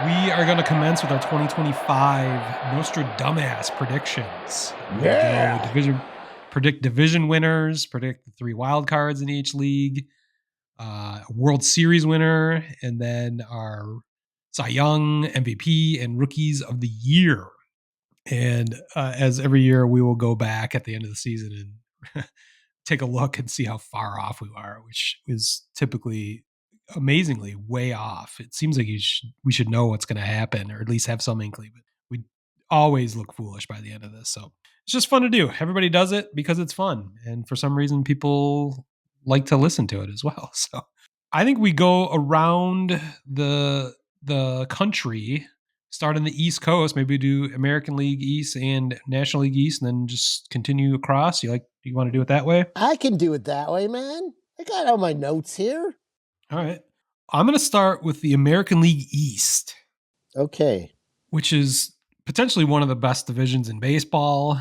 We are going to commence with our 2025 NostraDumbAss Predictions. Yeah. Predict division winners, predict the 3 wild cards in each league, World Series winner, and then our Cy Young, MVP, and Rookies of the Year. And as every year, we will go back at the end of the season and take a look and see how far off we are, which is typically amazingly way off. It seems like we should know what's going to happen, or at least have some inkling, but we always look foolish by the end of this. So it's just fun to do. Everybody does it because it's fun. And for some reason, people like to listen to it as well. So I think we go around the country, start on the East Coast, maybe do American League East and National League East, and then just continue across. You want to do it that way? I can do it that way, man. I got all my notes here. All right. I'm going to start with the American League East. Okay. Which is potentially one of the best divisions in baseball.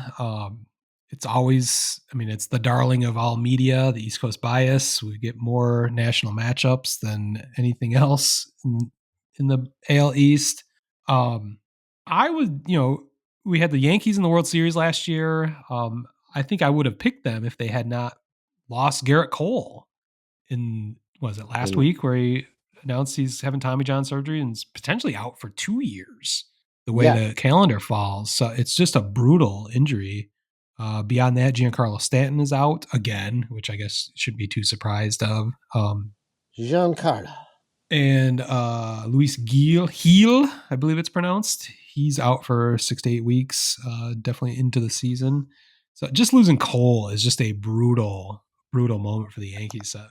It's always, it's the darling of all media, the East Coast bias. We get more national matchups than anything else in the AL East. I would, we had the Yankees in the World Series last year. I think I would have picked them if they had not lost Garrett Cole in, was it last week, where he announced he's having Tommy John surgery and is potentially out for 2 years, the way the calendar falls. So it's just a brutal injury. Beyond that, Giancarlo Stanton is out again, which I guess shouldn't be too surprised of. Giancarlo. And Luis Gil, I believe it's pronounced. He's out for 6 to 8 weeks, definitely into the season. So just losing Cole is just a brutal moment for the Yankees. So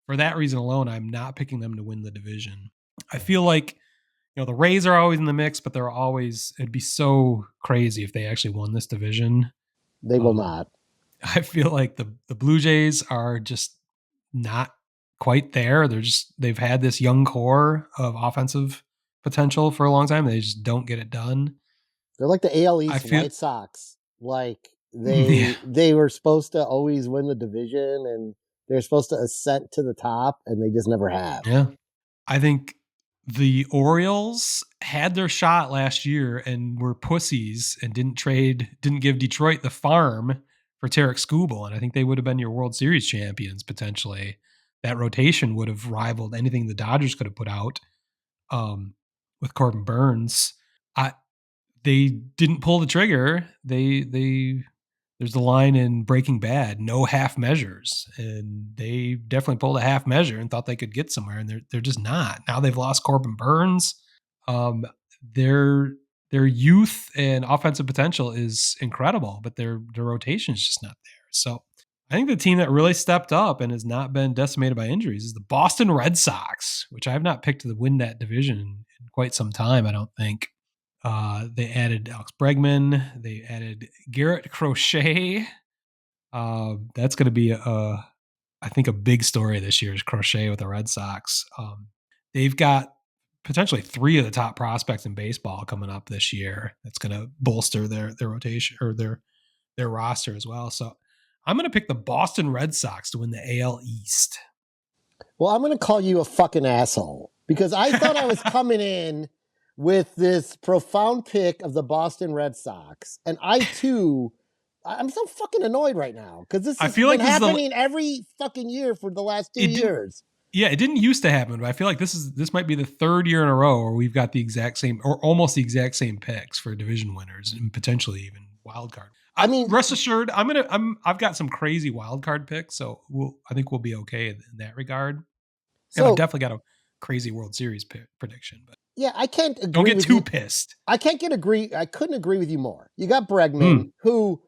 for that reason alone, I'm not picking them to win the division. I feel like, the Rays are always in the mix, but it'd be so crazy if they actually won this division. They will not. I feel like the Blue Jays are just not quite there. They've had this young core of offensive potential for a long time. They just don't get it done. They're like the AL East White Sox. Like they were supposed to always win the division and they're supposed to ascend to the top, and they just never have. Yeah. I think the Orioles had their shot last year and were pussies and didn't give Detroit the farm for Tarek Skubal. And I think they would have been your World Series champions potentially. That rotation would have rivaled anything the Dodgers could have put out with Corbin Burns. They didn't pull the trigger. There's the line in Breaking Bad, no half measures. And they definitely pulled a half measure and thought they could get somewhere. And they're just not. Now they've lost Corbin Burns. Their youth and offensive potential is incredible, but their rotation is just not there. So I think the team that really stepped up and has not been decimated by injuries is the Boston Red Sox, which I have not picked to win that division in quite some time, I don't think. They added Alex Bregman. They added Garrett Crochet. That's going to be I think a big story this year is Crochet with the Red Sox. They've got potentially 3 of the top prospects in baseball coming up this year. That's going to bolster their rotation or their roster as well. So I'm going to pick the Boston Red Sox to win the AL East. Well, I'm going to call you a fucking asshole because I thought I was coming in with this profound pick of the Boston Red Sox. And I'm so fucking annoyed right now because this has been happening every fucking year for the last 2 years. Yeah, it didn't used to happen, but I feel like this might be the 3rd year in a row where we've got the exact same or almost the exact same picks for division winners and potentially even wild card. Rest assured, I've got some crazy wild card picks, so I think we'll be okay in that regard. And I've definitely got a crazy World Series prediction, but yeah, I can't agree. Don't get too pissed. I couldn't agree with you more. You got Bregman, who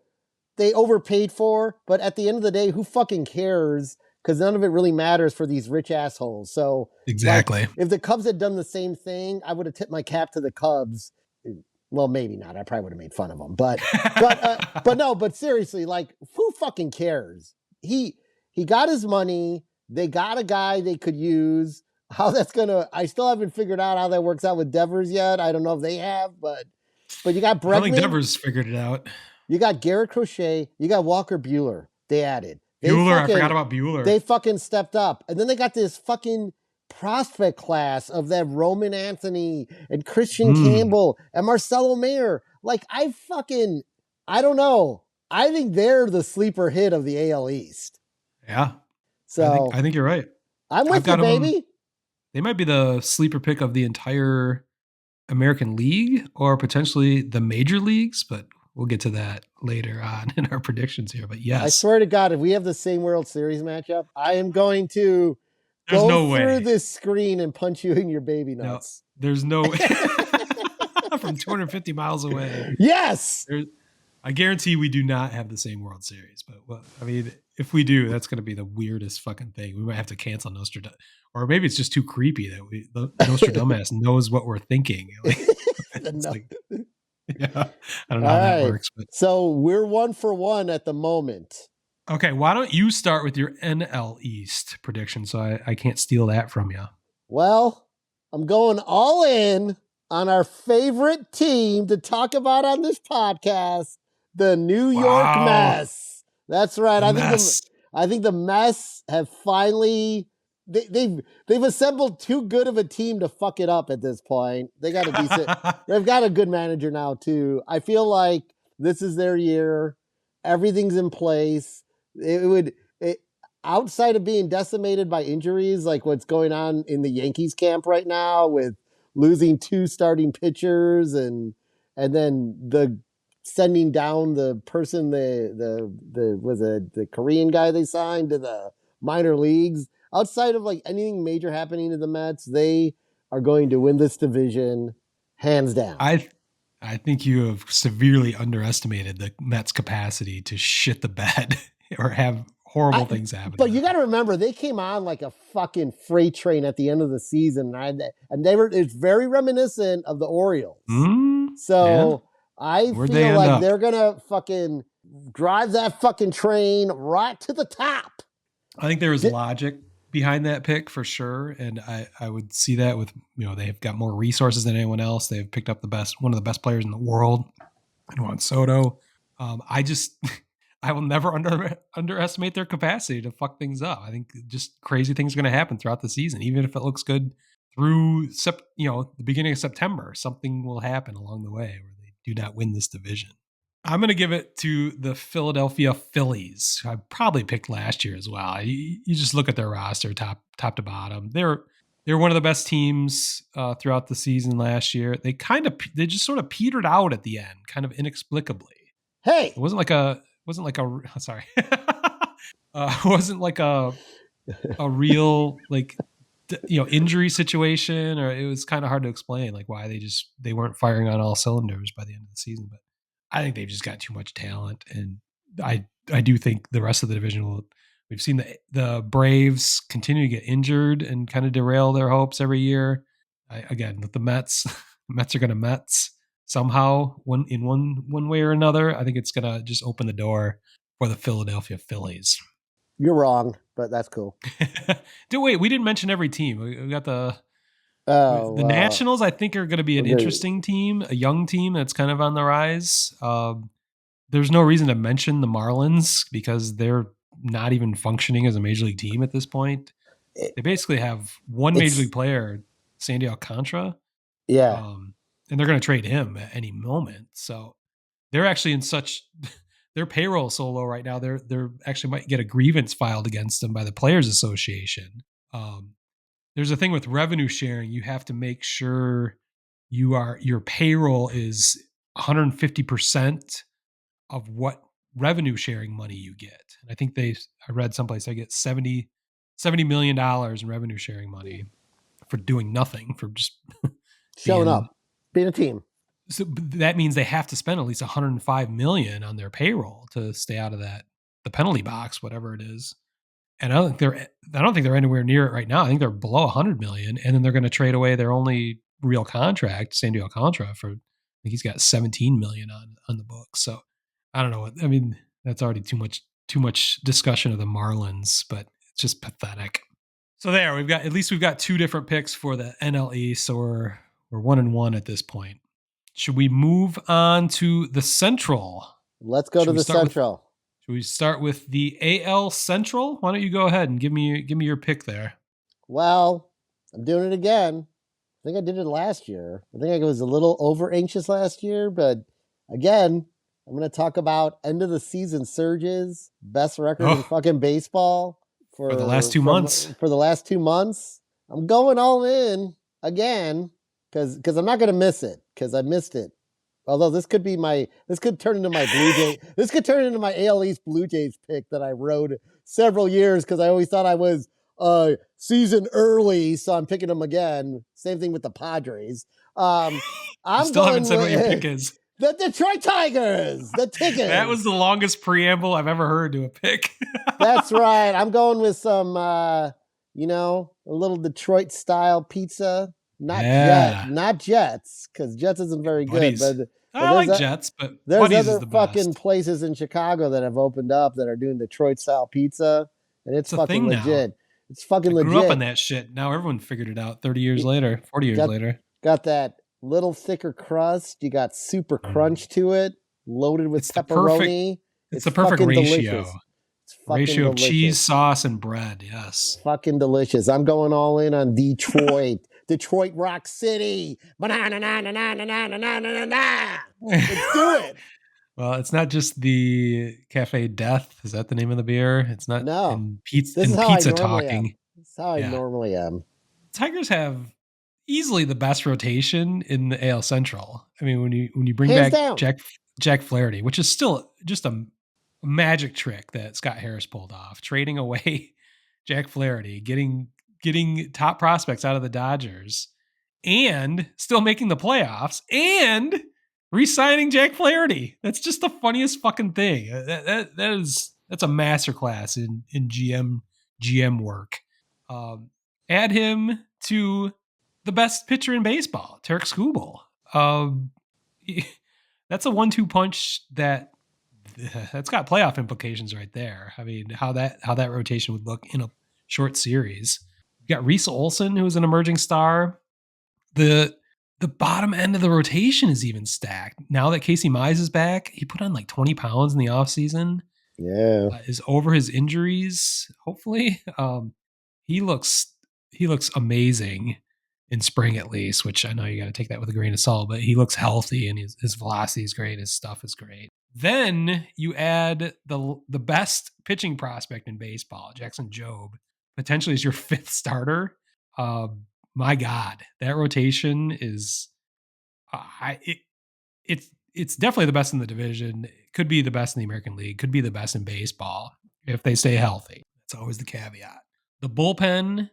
they overpaid for, but at the end of the day, who fucking cares? Because none of it really matters for these rich assholes. So exactly, if the Cubs had done the same thing, I would have tipped my cap to the Cubs. Well, maybe not. I probably would have made fun of them, but seriously, who fucking cares? He got his money. They got a guy they could use. How that's I still haven't figured out how that works out with Devers yet. I don't know if they have, but you got Bregman. I think Devers figured it out. You got Garrett Crochet. You got Walker Buehler. They added. I forgot about Buehler. They fucking stepped up. And then they got this fucking prospect class of that Roman Anthony and Christian Mm, Campbell and Marcelo Mayer. Like, I don't know. I think they're the sleeper hit of the AL East. yeah, So I think you're right. I'm I've with you, got them. baby. They might be the sleeper pick of the entire American League or potentially the major leagues, but we'll get to that later on in our predictions here. But I yes, swear to God, if we have the same World Series matchup, I am going to there's go no through way. this screen and punch you in your baby No, nuts. there's no from 250 miles away. Yes. I guarantee we do not have the same World Series. But I mean, if we do, that's going to be the weirdest fucking thing. We might have to cancel NostraDumbAss, or maybe it's just too creepy that the NostraDumbAss knows what we're thinking. Like, it's No. like, yeah, I don't know All how that right. works, but So we're 1-for-1 at the moment. okay. Why don't you start with your NL East prediction so I can't steal that from you? Well, I'm going all in on our favorite team to talk about on this podcast, the New York Wow, Mets. That's right. the mess. I think the Mets have finally they've assembled too good of a team to fuck it up at this point. They've got a good manager now too. I feel like this is their year. Everything's in place. It would it, outside of being decimated by injuries, like what's going on in the Yankees camp right now with losing 2 starting pitchers and then the sending down the person the Korean guy they signed to the minor leagues. Outside of like anything major happening to the Mets, they are going to win this division hands down. I I think you have severely underestimated the Mets' capacity to shit the bed or have horrible I, things happen to but you got them. to remember, they came on like a fucking freight train at the end of the season, and they were. It's very reminiscent of the Orioles. Yeah. So I Where'd they feel end like up? they're gonna fucking drive that fucking train right to the top. I think there is Di- logic behind that pick for sure. And I would see that with, they've got more resources than anyone else. They've picked up one of the best players in the world, Juan Soto. I just, I will never underestimate their capacity to fuck things up. I think just crazy things are going to happen throughout the season, even if it looks good through the beginning of September. Something will happen along the way where they do not win this division. I'm going to give it to the Philadelphia Phillies, who I probably picked last year as well. You just look at their roster, top to bottom. They're one of the best teams throughout the season last year. They just sort of petered out at the end, kind of inexplicably. hey, It wasn't like a sorry, it wasn't like a real like injury situation, or it was kind of hard to explain like why they weren't firing on all cylinders by the end of the season. But I think they've just got too much talent, and I do think the rest of the division will. We've seen the Braves continue to get injured and kind of derail their hopes every year. Again, with the Mets, Mets are going to Mets somehow one way or another. I think it's going to just open the door for the Philadelphia Phillies. you're wrong, but that's cool. Wait, we didn't mention every team. We got the Oh, Nationals. I think are going to be an okay. interesting team, a young team that's kind of on the rise. There's no reason to mention the Marlins because they're not even functioning as a major league team at this point. It, They basically have one major it's league player, Sandy Alcantara, yeah. um, and they're going to trade him at any moment. So they're actually in such their payroll is so low right now. They're actually might get a grievance filed against them by the Players Association. Um, there's a thing with revenue sharing. You have to make sure your payroll is 150% of what revenue sharing money you get. And I think I read someplace they get $70 million in revenue sharing money for doing nothing, for just Showing being. up, being a team. So that means they have to spend at least 105 million on their payroll to stay out of the penalty box, whatever it is. And I don't think they're anywhere near it right now. I think they're below 100 million, and then they're going to trade away their only real contract, Sandy Alcantara, for I think he's got 17 million on the books. So I don't know. I mean, that's already too much discussion of the Marlins, but it's just pathetic. So there, we've got two different picks for the NLE, so we're 1-1 at this point. Should we move on to the Central? Let's go to Should we the start with Central. should we start with the AL Central? Why don't you go ahead and give me your pick there? Well, I'm doing it again. I think I did it last year. I think I was a little over anxious last year, but again, I'm going to talk about end of the season surges, best record in Oh, fucking baseball for the last 2 months. for the last 2 months. I'm going all in again because I'm not going to miss it because I missed it. Although this could turn into my Blue Jay this could turn into my AL East Blue Jays pick that I wrote several years because I always thought I was season early, so I'm picking them again. Same thing with the Padres. You I'm still haven't going said what your pick with is. the Detroit Tigers, the That was Tigers. the longest preamble I've ever heard to a pick. That's right. I'm going with some, a little Detroit style pizza. Yeah. Not Jets, because Jets isn't very good. Buddies. But I like Jets, but there's Buddies is other the fucking best. places in Chicago that have opened up that are doing Detroit style pizza, and it's It's a fucking thing now. legit. It's fucking I grew up on legit. that shit. Now everyone figured it out 30 years You later, 40 years got later. got that little thicker crust. You got super Mm. crunch to it, loaded with It's the perfect pepperoni. it's It's the perfect fucking delicious. ratio. It's fucking Ratio of cheese, delicious. sauce, and bread. Yes. Fucking delicious. I'm going all in on Detroit. Detroit Rock City. Ba-na-na-na-na-na-na-na-na-na-na. Let's do it. Well, it's not just the Cafe Death. Is that the name of the beer? It's not No. in pizza This is and how I pizza normally am. talking. This is how I Yeah. normally am. Tigers have easily the best rotation in the AL Central. I mean, when you bring Hands back down. Jack Flaherty, which is still just a magic trick that Scott Harris pulled off, trading away Jack Flaherty, getting top prospects out of the Dodgers, and still making the playoffs, and re-signing Jack Flaherty. That's just the funniest fucking thing. That's a masterclass in GM work. Add him to the best pitcher in baseball, Tarek Skubal. Um, that's a 1-2 punch that's got playoff implications right there. I mean, how that rotation would look in a short series. You got Reese Olson, who's an emerging star. The bottom end of the rotation is even stacked. Now that Casey Mize is back, he put on like 20 pounds in the offseason. Yeah. Is over his injuries, hopefully. He looks amazing in spring at least, which I know you got to take that with a grain of salt, but he looks healthy and his velocity is great. His stuff is great. Then you add the best pitching prospect in baseball, Jackson Jobe, potentially as your fifth starter. My God, that rotation is it's definitely the best in the division. It could be the best in the American League. Could be the best in baseball if they stay healthy. That's always the caveat. The bullpen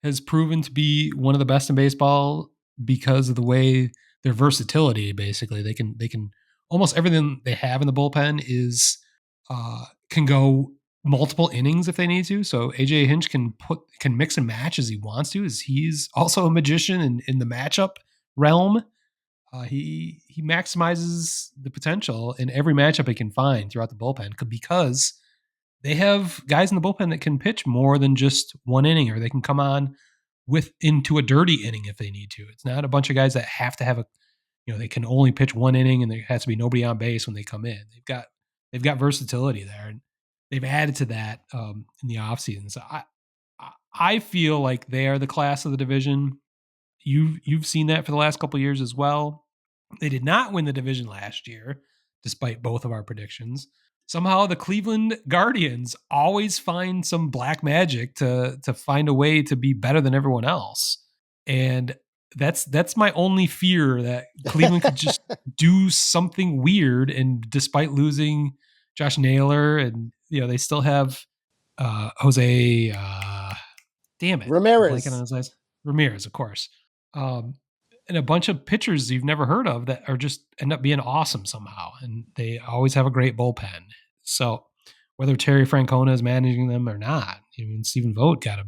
has proven to be one of the best in baseball because of the way their versatility. Basically, they can almost everything they have in the bullpen is can go multiple innings if they need to. So AJ Hinch can mix and match as he wants to, as he's also a magician in the matchup realm. He maximizes the potential in every matchup he can find throughout the bullpen because they have guys in the bullpen that can pitch more than just one inning, or they can come on into a dirty inning if they need to. It's not a bunch of guys that have to have they can only pitch one inning and there has to be nobody on base when they come in. They've got versatility there, and they've added to that in the offseason. So I feel like they are the class of the division. You've seen that for the last couple of years as well. They did not win the division last year, despite both of our predictions. Somehow the Cleveland Guardians always find some black magic to find a way to be better than everyone else. And that's my only fear, that Cleveland could just do something weird, and despite losing Josh Naylor, and they still have Jose damn it. I'm blanking on Ramirez. his last Ramirez, of course. And a bunch of pitchers you've never heard of that are just end up being awesome somehow. And they always have a great bullpen. So whether Terry Francona is managing them or not, even Stephen Vogt got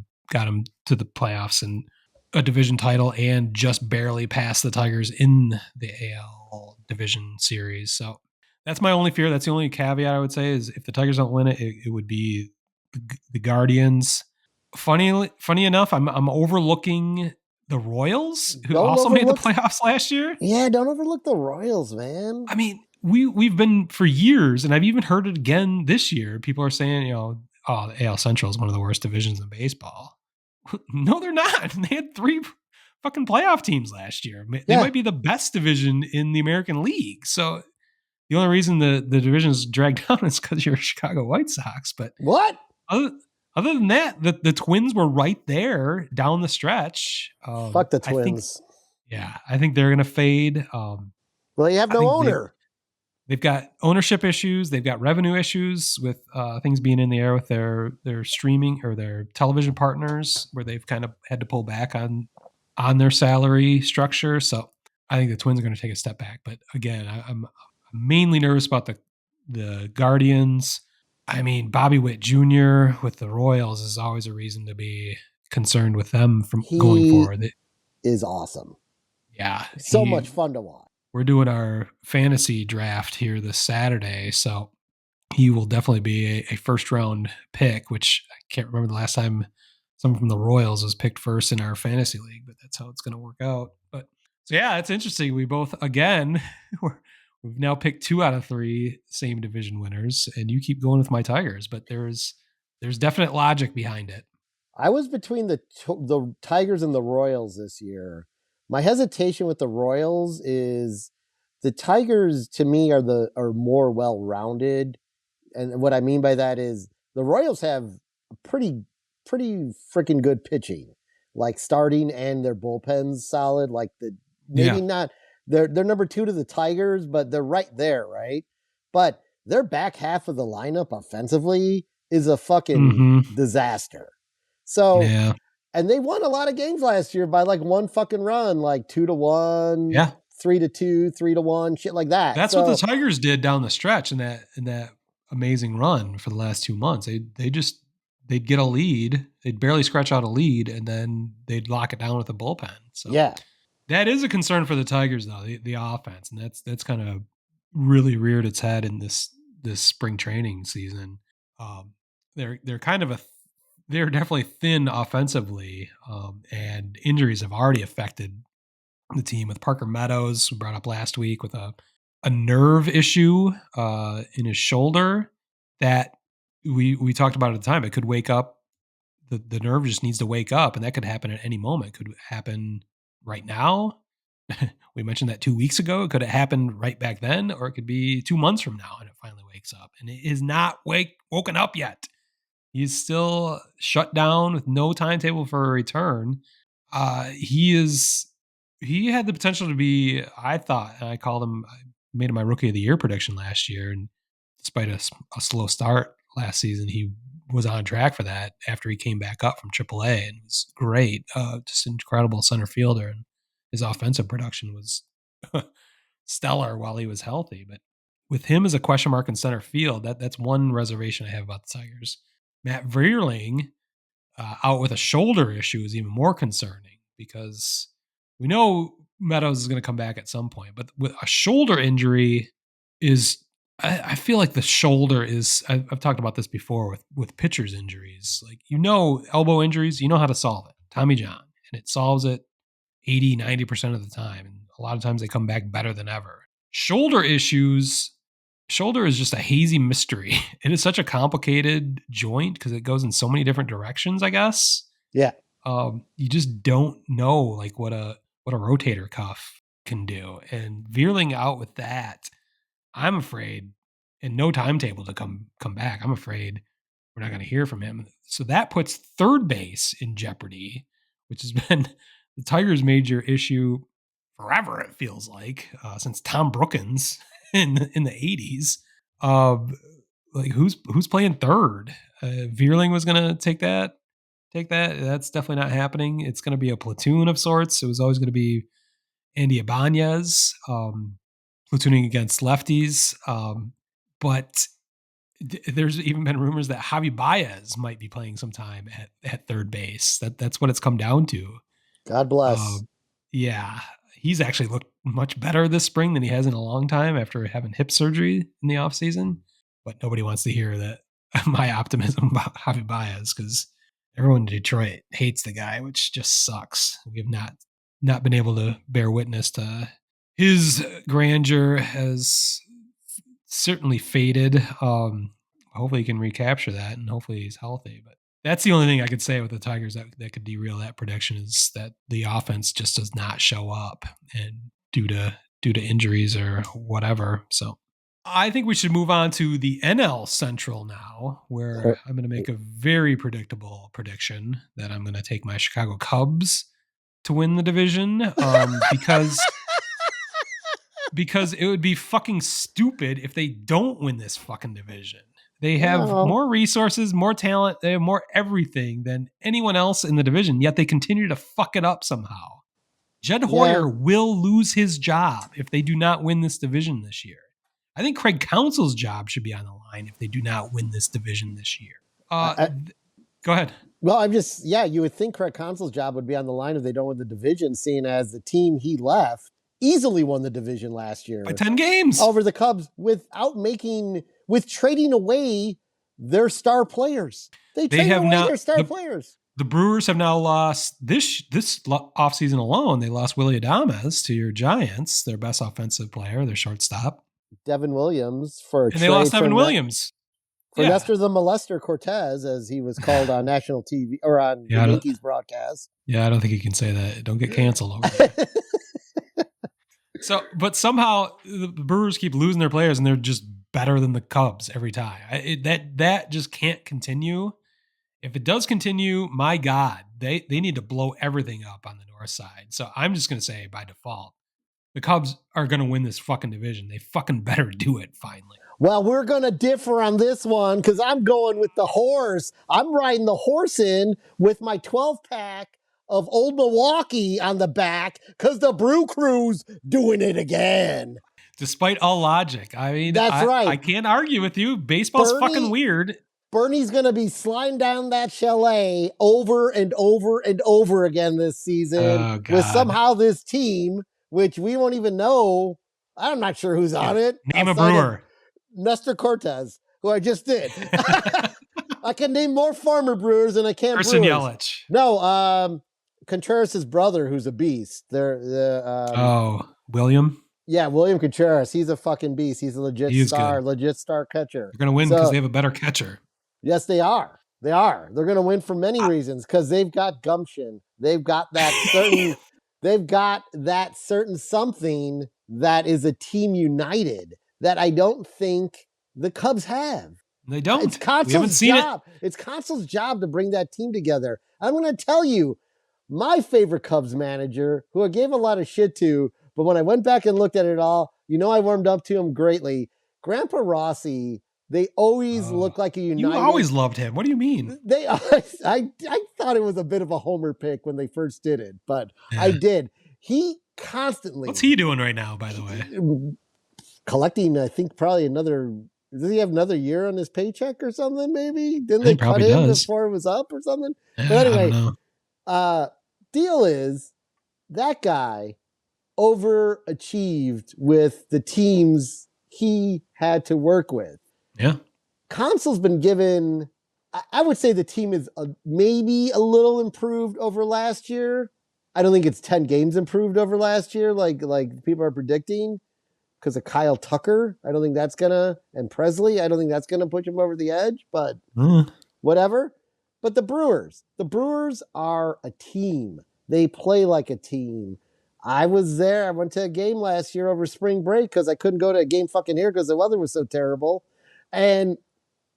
him to the playoffs and a division title, and just barely passed the Tigers in the AL division series. So that's my only fear. That's the only caveat I would say, is if the Tigers don't win it, it would be the Guardians. Funny enough, I'm overlooking the Royals, who Don't also made the overlook. playoffs last year. Yeah, don't overlook the Royals, man. I mean, we've been for years, and I've even heard it again this year. People are saying, the AL Central is one of the worst divisions in baseball. No, they're not. They had 3 fucking playoff teams last year. They Yeah, might be the best division in the American League. So the only reason the division is dragged down is because you're Chicago White Sox. But what? other, other than that, the Twins were right there down the stretch. Fuck the I think, Twins. yeah, I think they're going to fade. Well, you have I no think owner. they've got ownership issues. They've got revenue issues with things being in the air with their streaming or their television partners, where they've kind of had to pull back on their salary structure. So I think the Twins are going to take a step back. But again, I'm mainly nervous about the Guardians. I mean, Bobby Witt Jr. with the Royals is always a reason to be concerned with them from going He forward. is awesome. Yeah, So much fun to watch. we're doing our fantasy draft here this Saturday, so he will definitely be a first round pick, which I can't remember the last time someone from the Royals was picked first in our fantasy league, but that's how it's going to work out. But so yeah, it's interesting. We both again we've now picked 2 out of 3 same division winners, and you keep going with my Tigers, but there's definite logic behind it. I was between the Tigers and the Royals this year. My hesitation with the Royals is the Tigers to me are more well rounded, and what I mean by that is the Royals have pretty freaking good pitching, like starting and their bullpen's solid. Like the maybe Yeah. not they're number 2 to the Tigers, but they're right there, right? But their back half of the lineup offensively is a fucking Mm-hmm. disaster. So, Yeah. and they won a lot of games last year by like one fucking run, like 2-1, Yeah. 3-2, 3-1, shit like that. That's what the So, Tigers did down the stretch in that amazing run for the last 2 months. They'd get a lead, they'd barely scratch out a lead, and then they'd lock it down with a bullpen. So yeah. that is a concern for the Tigers, though, the offense, and that's kind of really reared its head in this spring training season. Um, they're kind of they're definitely thin offensively, and injuries have already affected the team with Parker Meadows, we brought up last week, with a nerve issue in his shoulder that we talked about at the time. It could wake up. The nerve just needs to wake up, and that could happen at any moment. It could happen right now. We mentioned that 2 weeks ago. It could have happened right back then, or it could be 2 months from now, and it finally wakes up. And it is not woken up yet. He's still shut down with no timetable for a return. He had the potential to be, I thought, and I made him my rookie of the year prediction last year. And despite a slow start last season, he was on track for that after he came back up from AAA and was great. Just an incredible center fielder. And his offensive production was stellar while he was healthy. But with him as a question mark in center field, that's one reservation I have about the Tigers. Matt Vierling out with a shoulder issue is even more concerning because we know Meadows is going to come back at some point, but with a shoulder injury I feel like the shoulder is, I've talked about this before with pitchers injuries, like, elbow injuries, you know how to solve it. Tommy John, and it solves it 80-90% of the time. And a lot of times they come back better than ever. Shoulder is just a hazy mystery. It is such a complicated joint because it goes in so many different directions, I guess. Yeah. You just don't know like what a rotator cuff can do. And Veerling out with that, I'm afraid, and no timetable to come back. I'm afraid we're not going to hear from him. So that puts third base in jeopardy, which has been the Tigers' major issue forever. It feels like since Tom Brookins in the '80s. Like who's playing third? Veerling was going to take that. That's definitely not happening. It's going to be a platoon of sorts. It was always going to be Andy Ibanez, platooning against lefties. But there's even been rumors that Javi Baez might be playing sometime at third base. That's what it's come down to. God Uh, bless. yeah, he's actually looked much better this spring than he has in a long time after having hip surgery in the offseason. But nobody wants to hear that my optimism about Javi Baez because everyone in Detroit hates the guy, which just sucks. We have not been able to bear witness to his grandeur has certainly faded. Hopefully he can recapture that, and hopefully he's healthy. But That's the only thing I could say with the Tigers that could derail that prediction is that the offense just does not show up and due to injuries or whatever. So I think we should move on to the NL Central now, where I'm going to make a very predictable prediction that I'm going to take my Chicago Cubs to win the division because it would be fucking stupid if they don't win this fucking division. They have Well, more resources, more talent, they have more everything than anyone else in the division, yet they continue to fuck it up somehow. Jed yeah. Hoyer will lose his job if they do not win this division this year. I think Craig Counsell's job should be on the line if they do not win this division this year. I, Go ahead. well, I'm just, yeah, you would think Craig Counsell's job would be on the line if they don't win the division, seeing as the team he left easily won the division last year By 10 games. over the Cubs with trading away their star players. They traded away their star players. The Brewers have now lost this offseason alone. They lost Willie Adames to your Giants, their best offensive player, their shortstop. Devin Williams for a and they lost Devin Williams. For Nestor the Molester Cortez, as he was called on national TV or on the Yankees broadcast. Yeah, I don't think you can say that. Don't get canceled over that. But somehow the Brewers keep losing their players, and they're just better than the Cubs every time. That just can't continue. If it does continue, my God, they need to blow everything up on the north side. So I'm just going to say by default, the Cubs are going to win this fucking division. They fucking better do it finally. Well, we're going to differ on this one because I'm going with the horse. I'm riding the horse in with my 12-pack of Old Milwaukee on the back because the Brew Crew's doing it again. Despite all logic. I mean, that's right. I can't argue with you. Baseball's fucking weird. Bernie's going to be sliding down that chalet over and over and over again this season with somehow this team, which we won't even know. I'm not sure who's on it. Name a Brewer. Nestor Cortez, who I just did. I can name more farmer brewers than I can Christian brewers. Yelich. No, Contreras' brother, who's a beast. William? Yeah, William Contreras. He's a fucking beast. He's a legit star catcher. They're going to win because they have a better catcher. Yes, they are. They are. They're going to win for many reasons because they've got gumption. They've got that certain. They've got that certain something that is a team united that I don't think the Cubs have. They don't. It's Counsell's job. It's Counsell's job to bring that team together. I'm going to tell you, my favorite Cubs manager, who I gave a lot of shit to, but when I went back and looked at it all, I warmed up to him greatly. Grandpa Rossi. They always look like a united. You always loved him. What do you mean? I thought it was a bit of a homer pick when they first did it, but I did. He constantly. What's he doing right now, by the way? Collecting, I think, probably another. Does he have another year on his paycheck or something? Maybe didn't they cut him before it was up or something? Yeah, but anyway, deal is that guy overachieved with the teams he had to work with. Yeah. Counsell's been given, I would say the team is maybe a little improved over last year. I don't think it's 10 games improved over last year like people are predicting because of Kyle Tucker. I don't think that's and Presley, I don't think that's going to push him over the edge, but whatever. But the Brewers are a team. They play like a team. I was there. I went to a game last year over spring break because I couldn't go to a game fucking here because the weather was so terrible. And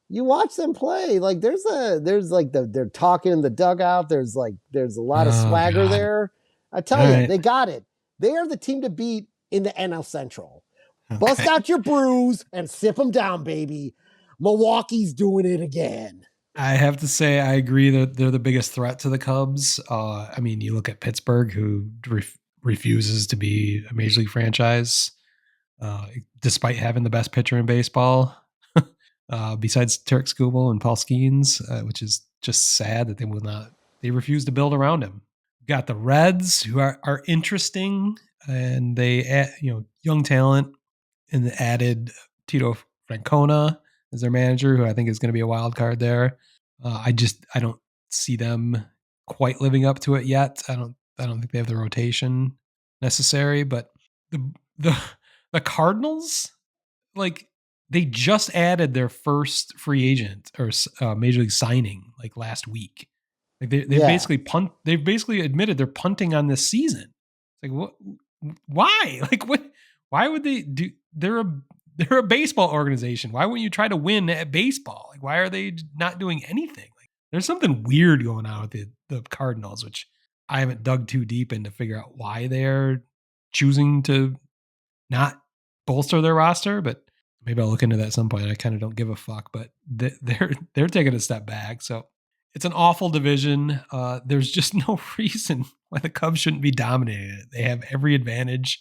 you watch them play, like they're talking in the dugout. There's a lot of swagger there. I tell you, they got it. They are the team to beat in the NL Central. Okay. Bust out your brews and sip them down, baby. Milwaukee's doing it again. I have to say, I agree that they're the biggest threat to the Cubs. I mean, you look at Pittsburgh, who refuses to be a major league franchise, despite having the best pitcher in baseball. Besides Tarek Skubal and Paul Skeens, which is just sad that they refuse to build around him. We've got the Reds, who are interesting, and they add, young talent, and added Tito Francona as their manager, who I think is going to be a wild card there. I don't see them quite living up to it yet. I don't think they have the rotation necessary, but the Cardinals, like, they just added their first free agent or major league signing like last week. Like they Yeah. basically punt. They've basically admitted they're punting on this season. It's like what? Why? Like what? Why would they do? They're a baseball organization. Why wouldn't you try to win at baseball? Like why are they not doing anything? Like there's something weird going on with the Cardinals, which I haven't dug too deep in to figure out why they're choosing to not bolster their roster, but maybe I'll look into that at some point. I kind of don't give a fuck, but they're taking a step back. So it's an awful division. There's just no reason why the Cubs shouldn't be dominating it. They have every advantage,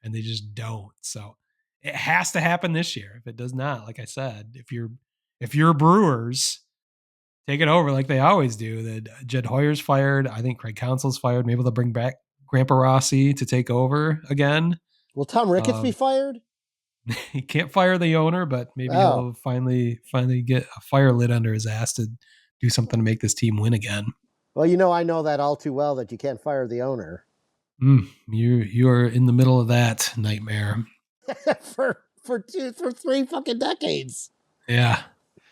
and they just don't. So it has to happen this year. If it does not, like I said, if you're Brewers, take it over like they always do. That Jed Hoyer's fired. I think Craig Counsell's fired. Maybe they'll bring back Grandpa Rossi to take over again. Will Tom Ricketts be Um, fired? he can't fire the owner, but maybe Oh. he'll finally get a fire lit under his ass to do something to make this team win again. Well, I know that all too well that you can't fire the owner. You are in the middle of that nightmare. for 3 fucking decades. Yeah.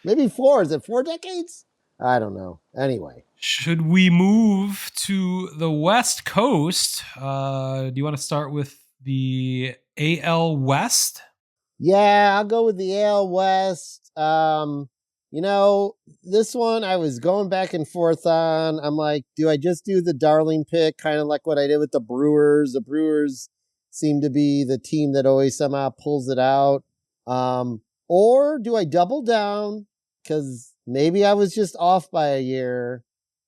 Maybe 4. Is it 4 decades? I don't know. Anyway. Should we move to the West Coast? Do you want to start with the AL West? Yeah, I'll go with the AL West. This one I was going back and forth on. I'm like, do I just do the darling pick, kind of like what I did with the Brewers? The Brewers seem to be the team that always somehow pulls it out. Or do I double down? Because maybe I was just off by a year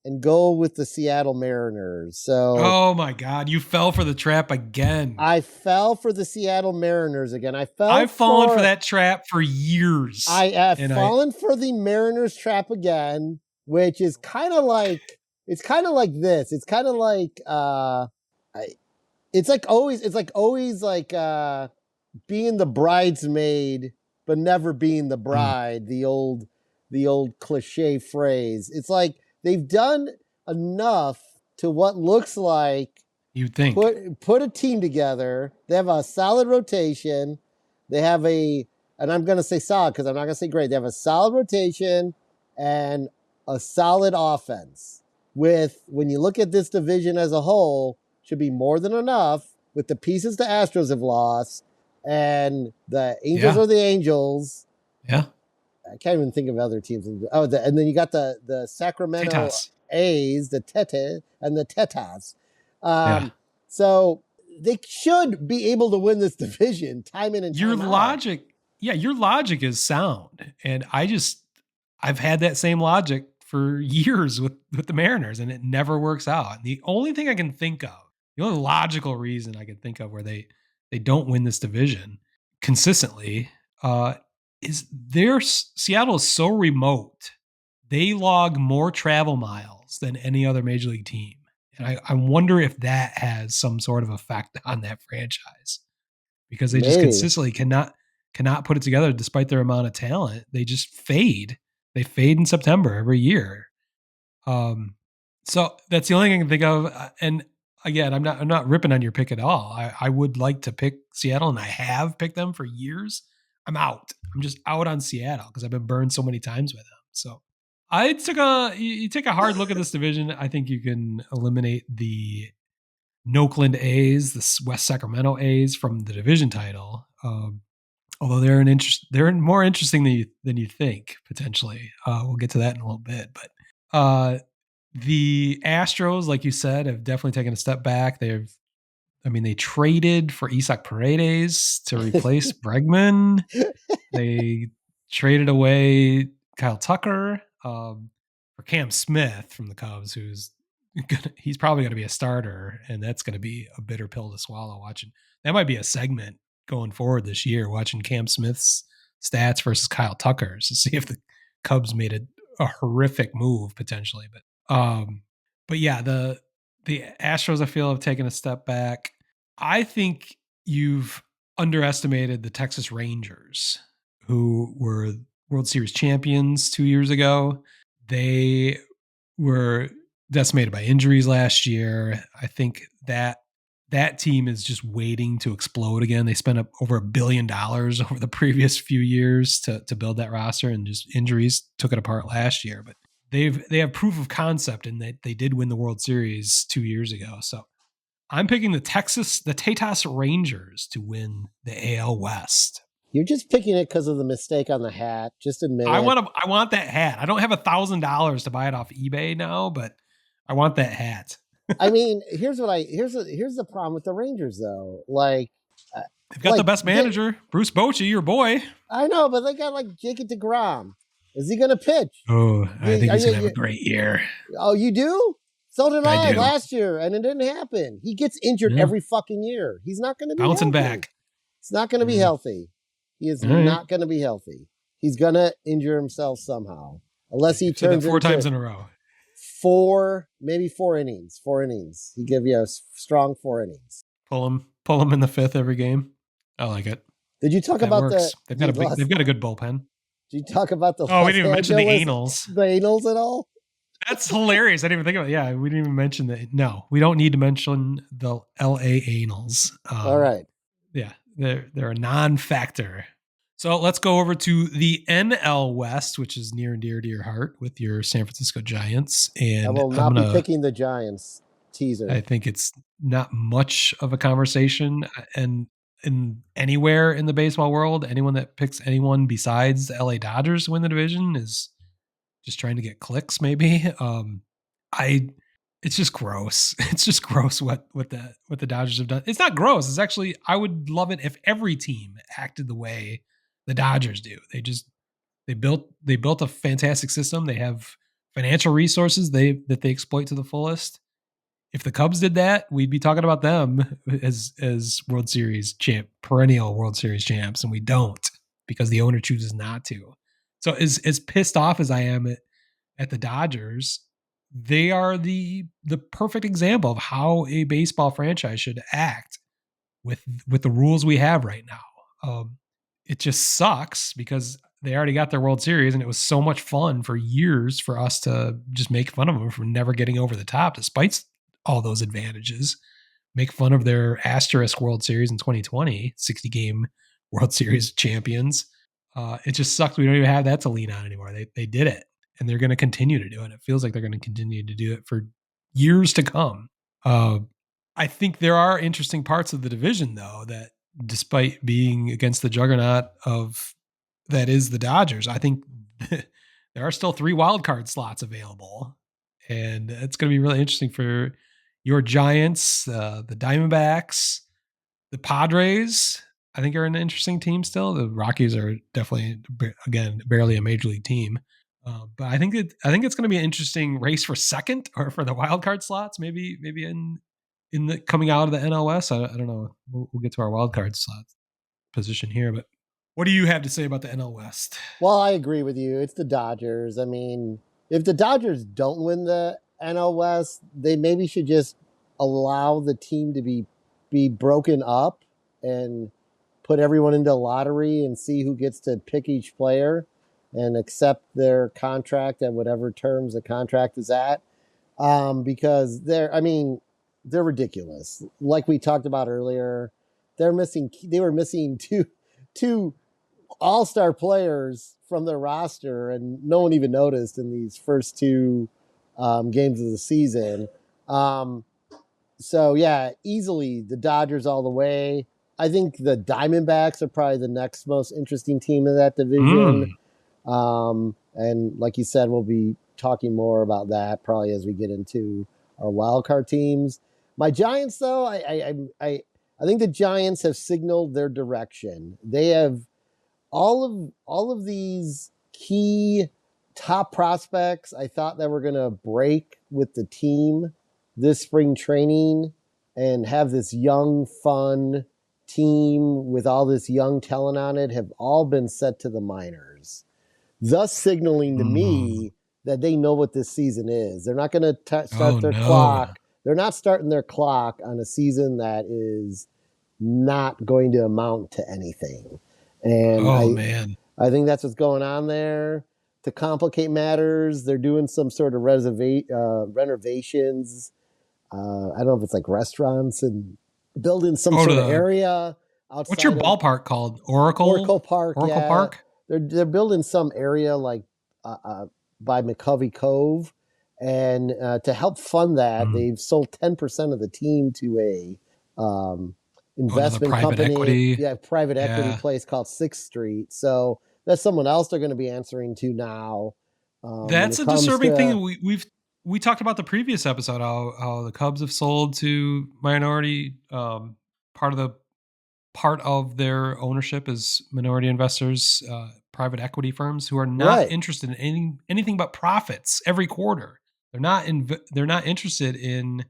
and go with the Seattle Mariners. So Oh my God, you fell for the trap again. I fell for the Seattle Mariners again. I've fallen for that trap for years. I have fallen for the Mariners trap again, which is kind of like this. It's kind of like it's like always like being the bridesmaid but never being the bride. The old cliche phrase. It's like they've done enough to what looks like you'd think put a team together. They have a solid rotation. They have and I'm going to say solid because I'm not going to say great. They have a solid rotation and a solid offense. When you look at this division as a whole, should be more than enough with the pieces the Astros have lost and the Angels are the Angels. Yeah. I can't even think of other teams. And then you got the Sacramento Tetas. A's, the Tete and the Tetas. So they should be able to win this division time in and time out. Your logic is sound. And I've had that same logic for years with the Mariners, and it never works out. The only thing I can think of, the only logical reason I can think of where they don't win this division consistently, is Seattle is so remote. They log more travel miles than any other major league team. And I wonder if that has some sort of effect on that franchise, because they just consistently cannot put it together despite their amount of talent. They just fade. They fade in September every year. So that's the only thing I can think of. And again, I'm not ripping on your pick at all. I would like to pick Seattle, and I have picked them for years. I'm out. I'm just out on Seattle because I've been burned so many times with them. So you take a hard look at this division. I think you can eliminate the Oakland A's, the West Sacramento A's from the division title. Although they're more interesting than you think potentially. We'll get to that in a little bit, but the Astros, like you said, have definitely taken a step back. They traded for Isaac Paredes to replace Bregman. They traded away Kyle Tucker for Cam Smith from the Cubs, he's probably going to be a starter, and that's going to be a bitter pill to swallow. That might be a segment going forward this year, watching Cam Smith's stats versus Kyle Tucker's to see if the Cubs made a horrific move potentially. But yeah, the Astros, I feel, have taken a step back. I think you've underestimated the Texas Rangers, who were World Series champions 2 years ago. They were decimated by injuries last year. I think that that team is just waiting to explode again. They spent up over $1 billion over the previous few years to build that roster, and just injuries took it apart last year. But they have proof of concept in that they did win the World Series 2 years ago. So I'm picking the Tetas Rangers to win the AL West. You're just picking it because of the mistake on the hat. Just admit it. I want that hat. I don't have $1,000 to buy it off eBay now, but I want that hat. I mean, here's the problem with the Rangers though. Like, they've got the best manager, Bruce Bochy, your boy. I know, but they got like Jacob DeGrom. Is he going to pitch? Oh, I think he's going to have a great year. Oh, you do? So did I last year, and it didn't happen. He gets injured every fucking year. He's not going to be bouncing healthy. Back. It's not going to be healthy. He is not going to be healthy. He's going to injure himself somehow, unless he turns four times in a row. Maybe 4 innings. 4 innings. He give you a strong 4 innings. Pull him in the 5th every game. I like it. Did you talk about works. They've got a good bullpen. Did you talk about the? Oh, we didn't even mention the anals. The anals at all? That's hilarious. I didn't even think about it. Yeah, we didn't even mention that. No, we don't need to mention the LA anals. All right. Yeah, they're a non-factor. So let's go over to the NL West, which is near and dear to your heart with your San Francisco Giants. And I will not be picking the Giants. Teaser. I think it's not much of a conversation, and in anywhere in the baseball world, anyone that picks anyone besides the LA Dodgers to win the division is just trying to get clicks. Maybe. It's just gross. It's just gross what the Dodgers have done. It's not gross. It's actually, I would love it if every team acted the way the Dodgers do. They built a fantastic system. They have financial resources that they exploit to the fullest. If the Cubs did that, we'd be talking about them as World Series perennial World Series champs, and we don't, because the owner chooses not to. So as pissed off as I am at the Dodgers, they are the perfect example of how a baseball franchise should act with the rules we have right now. It just sucks because they already got their World Series, and it was so much fun for years for us to just make fun of them for never getting over the top, despite all those advantages. Make fun of their asterisk World Series in 2020, 60-game World Series champions. It just sucks. We don't even have that to lean on anymore. They did it, and they're going to continue to do it. It feels like they're going to continue to do it for years to come. I think there are interesting parts of the division, though, that despite being against the juggernaut of that is the Dodgers, I think there are still 3 wild card slots available, and it's going to be really interesting for your Giants, the Diamondbacks, the Padres. I think are an interesting team still. The Rockies are definitely, again, barely a major league team. But I think it's going to be an interesting race for second or for the wild card slots. Maybe in the coming out of the NLS. I don't know. We'll get to our wild card slot position here, but what do you have to say about the NL West? Well, I agree with you. It's the Dodgers. I mean, if the Dodgers don't win the NL West, they maybe should just allow the team to be broken up and put everyone into a lottery and see who gets to pick each player and accept their contract at whatever terms the contract is at. Because they're ridiculous. Like we talked about earlier, they were missing two all-star players from their roster, and no one even noticed in these first 2 games of the season. So yeah, easily the Dodgers all the way. I think the Diamondbacks are probably the next most interesting team in that division. And like you said, we'll be talking more about that probably as we get into our wild card teams. My Giants, though, I think the Giants have signaled their direction. They have all of these key top prospects. I thought that were going to break with the team this spring training and have this young, fun team with all this young talent on it have all been sent to the minors, thus signaling to me that they know what this season is. They're not going to start their clock. They're not starting their clock on a season that is not going to amount to anything. And I think that's what's going on there. To complicate matters, they're doing some sort of renovations. I don't know if it's like restaurants and building some Go to sort of the area what's your outside of ballpark called? Oracle Oracle? Park. Oracle Yeah, Park? they're building some area like uh, uh, by McCovey Cove, and to help fund that, Mm. they've sold 10% of the team to a Another investment private company, equity. yeah, private equity Yeah. place called Sixth Street. So that's someone else they're going to be answering to now. When That's it a comes disturbing thing. to We talked about the previous episode how the Cubs have sold to minority part of their ownership is minority investors, private equity firms who are not right, interested in anything but profits every quarter. They're not interested in,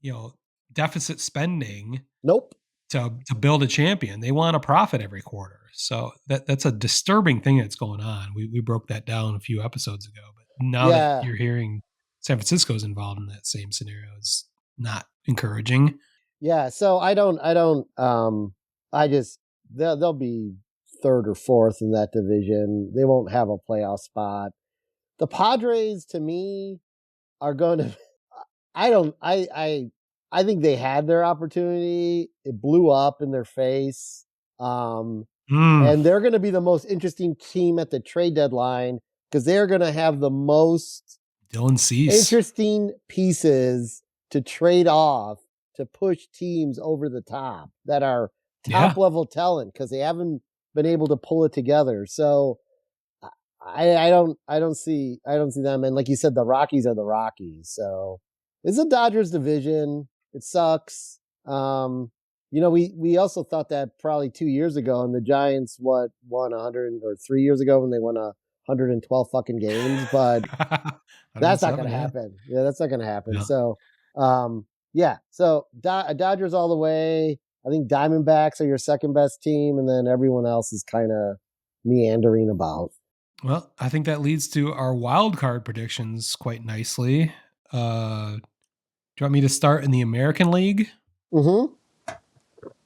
you know, deficit spending nope, to build a champion. They want a profit every quarter. So that's a disturbing thing that's going on. We broke that down a few episodes ago, but now that yeah, you're hearing San Francisco's involved in that same scenario, is not encouraging. yeah. So I just they'll be third or fourth in that division. They won't have a playoff spot. The Padres, to me, are going to. I don't. I think they had their opportunity. It blew up in their face. Um, Mm, and they're going to be the most interesting team at the trade deadline because they're going to have the most Dylan Cease. interesting pieces to trade off to push teams over the top that are top Yeah. level talent because they haven't been able to pull it together. So I don't see them. And like you said, the Rockies are the Rockies. So it's a Dodgers division. It sucks. We also thought that probably 2 years ago, and the Giants won 100 or 3 years ago when they won 112 fucking games, but that's not going 107, to yeah. happen. Yeah, that's not going to happen. Yeah. So, yeah. So Dodgers all the way. I think Diamondbacks are your second best team, and then everyone else is kind of meandering about. Well, I think that leads to our wild card predictions quite nicely. Do you want me to start in the American League? Mm-hmm.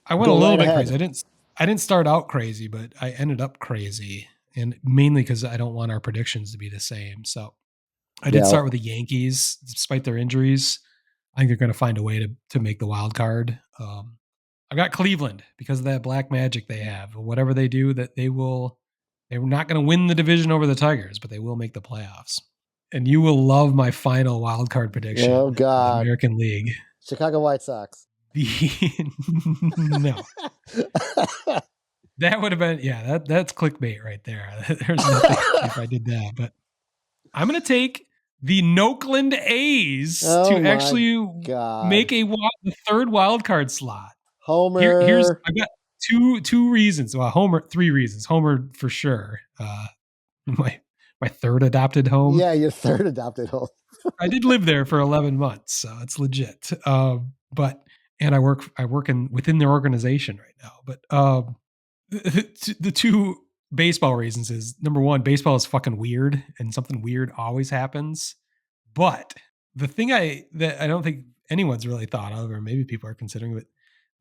I went a Go little right bit ahead. crazy. I didn't start out crazy, but I ended up crazy. And mainly because I don't want our predictions to be the same. So I did Yeah. start with the Yankees, despite their injuries. I think they're going to find a way to make the wild card. I got Cleveland because of that black magic they have. Whatever they do, that they will. They're not going to win the division over the Tigers, but they will make the playoffs. And you will love my final wild card Oh prediction for the God. American League. Chicago White Sox. The no, that would have been that's clickbait right there. There's nothing if I did that, but I'm going to take the Noakland A's Oh to my actually God. make the third wild card slot. Here's Homer. I've got two reasons. Well, Homer, three reasons. Homer for sure. My my third adopted home. Yeah, your third adopted home. I did live there for 11 months, so it's legit. But and I work in within their organization right now. But the two baseball reasons is number one, baseball is fucking weird, and something weird always happens. But the thing that I don't think anyone's really thought of, or maybe people are considering, but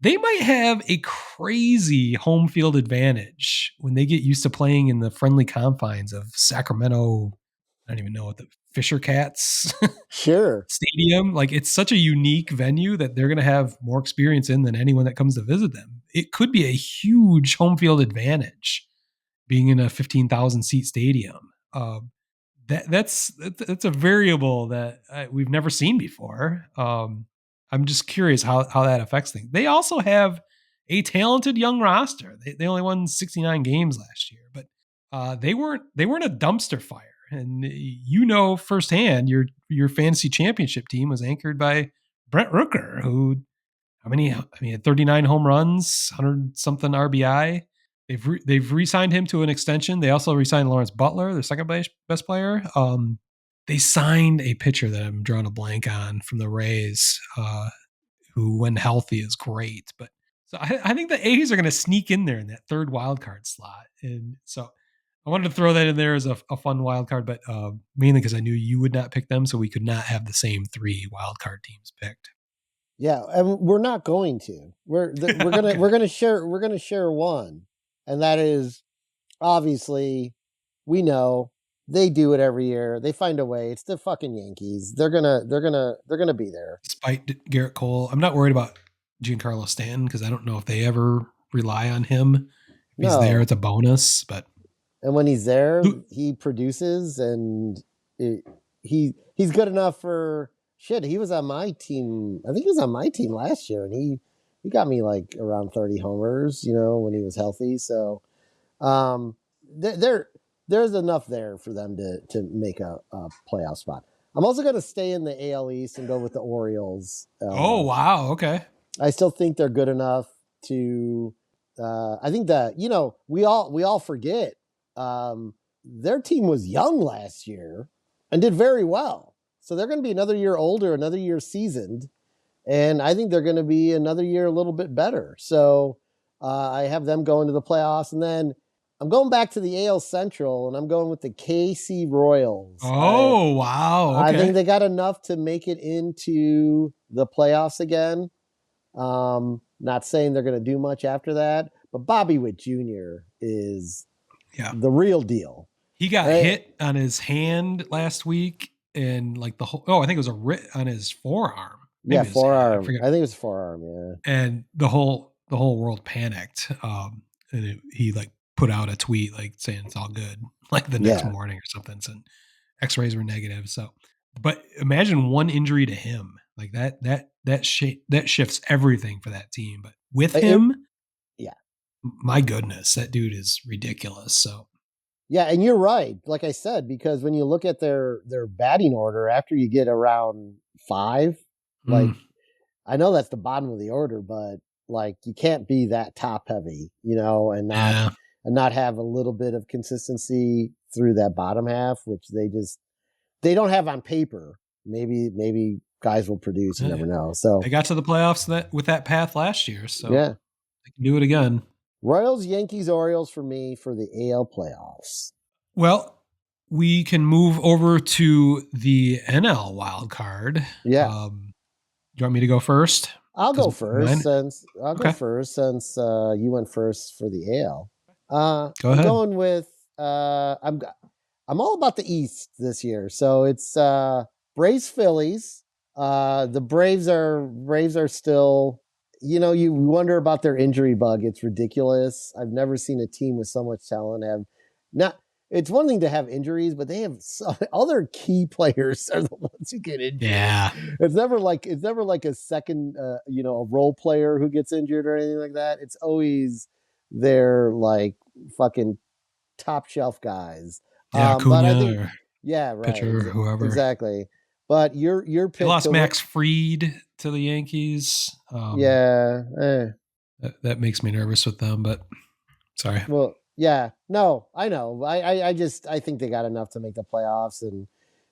they might have a crazy home field advantage when they get used to playing in the friendly confines of Sacramento. I don't even know what the Fisher Cats Sure. stadium. Like it's such a unique venue that they're going to have more experience in than anyone that comes to visit them. It could be a huge home field advantage being in a 15,000 seat stadium. That's a variable that we've never seen before. I'm just curious how that affects things. They also have a talented young roster. They only won 69 games last year, but they weren't a dumpster fire. And firsthand, your fantasy championship team was anchored by Brent Rooker, who how many? I mean, had 39 home runs, 100 something RBI. They've re-signed him to an extension. They also re-signed Lawrence Butler, their second best player. They signed a pitcher that I'm drawing a blank on from the Rays, who, when healthy, is great. But so I think the A's are going to sneak in there in that third wild card slot, and so I wanted to throw that in there as a fun wild card, but mainly because I knew you would not pick them, so we could not have the same three wild card teams picked. Yeah, and we're not going to. We're gonna Okay. we're gonna share one, and that is obviously we know they do it every year. They find a way. It's the fucking Yankees. They're gonna be there. Despite Garrett Cole, I'm not worried about Giancarlo Stanton because I don't know if they ever rely on him. If he's there, No. it's a bonus. But And when he's there, he produces, and it, he's good enough for shit. He was on my team. I think he was on my team last year, and he got me like around 30 homers. When he was healthy. So um, there there's enough there for them to make a playoff spot. I'm also going to stay in the AL East and go with the Orioles. oh wow, okay, I still think they're good enough to. I think that we all forget their team was young last year and did very well. So they're going to be another year older, another year seasoned, and I think they're going to be another year a little bit better. So I have them going to the playoffs, and then I'm going back to the AL Central, and I'm going with the KC Royals. oh wow, I think okay, they got enough to make it into the playoffs again. Not saying they're going to do much after that, but Bobby Witt Jr. is yeah. the real deal. He got Right? hit on his hand last week, and like the whole. Oh, I think it was a writ on his forearm, Yeah, maybe his hand. I forearm. forget. I think it was forearm. Yeah. And the whole world panicked. And he like put out a tweet like saying it's all good, like the next Yeah. morning or something. So X-rays were negative. So, but imagine one injury to him like that shifts everything for that team. But with It, him, yeah. my goodness, that dude is ridiculous. So Yeah, and you're right. Like I said, because when you look at their batting order after you get around 5, like mm, I know that's the bottom of the order, but like you can't be that top heavy, yeah, and not have a little bit of consistency through that bottom half, which they don't have on paper. Maybe guys will produce. You yeah, never know. So they got to the playoffs with that path last year, so yeah, they can do it again. Royals, Yankees, Orioles for me for the AL playoffs. Well, we can move over to the NL wild card. Yeah, Do you want me to go first? I'll Because go first mine. since Okay, you went first for the AL. go I'm ahead. going with I'm all about the East this year. So it's Braves Phillies. The Braves are still, you wonder about their injury bug. It's ridiculous. I've never seen a team with so much talent have not. It's one thing to have injuries, but they have other key players are the ones who get injured. Yeah, It's never like a second, a role player who gets injured or anything like that. It's always their like fucking top shelf guys. yeah, But I think, Acuna or yeah, right, pitcher, whoever. exactly. But your They pick lost to win, Max Fried to the Yankees. yeah, That makes me nervous with them, but sorry. well, yeah, no, I know. I think they got enough to make the playoffs, and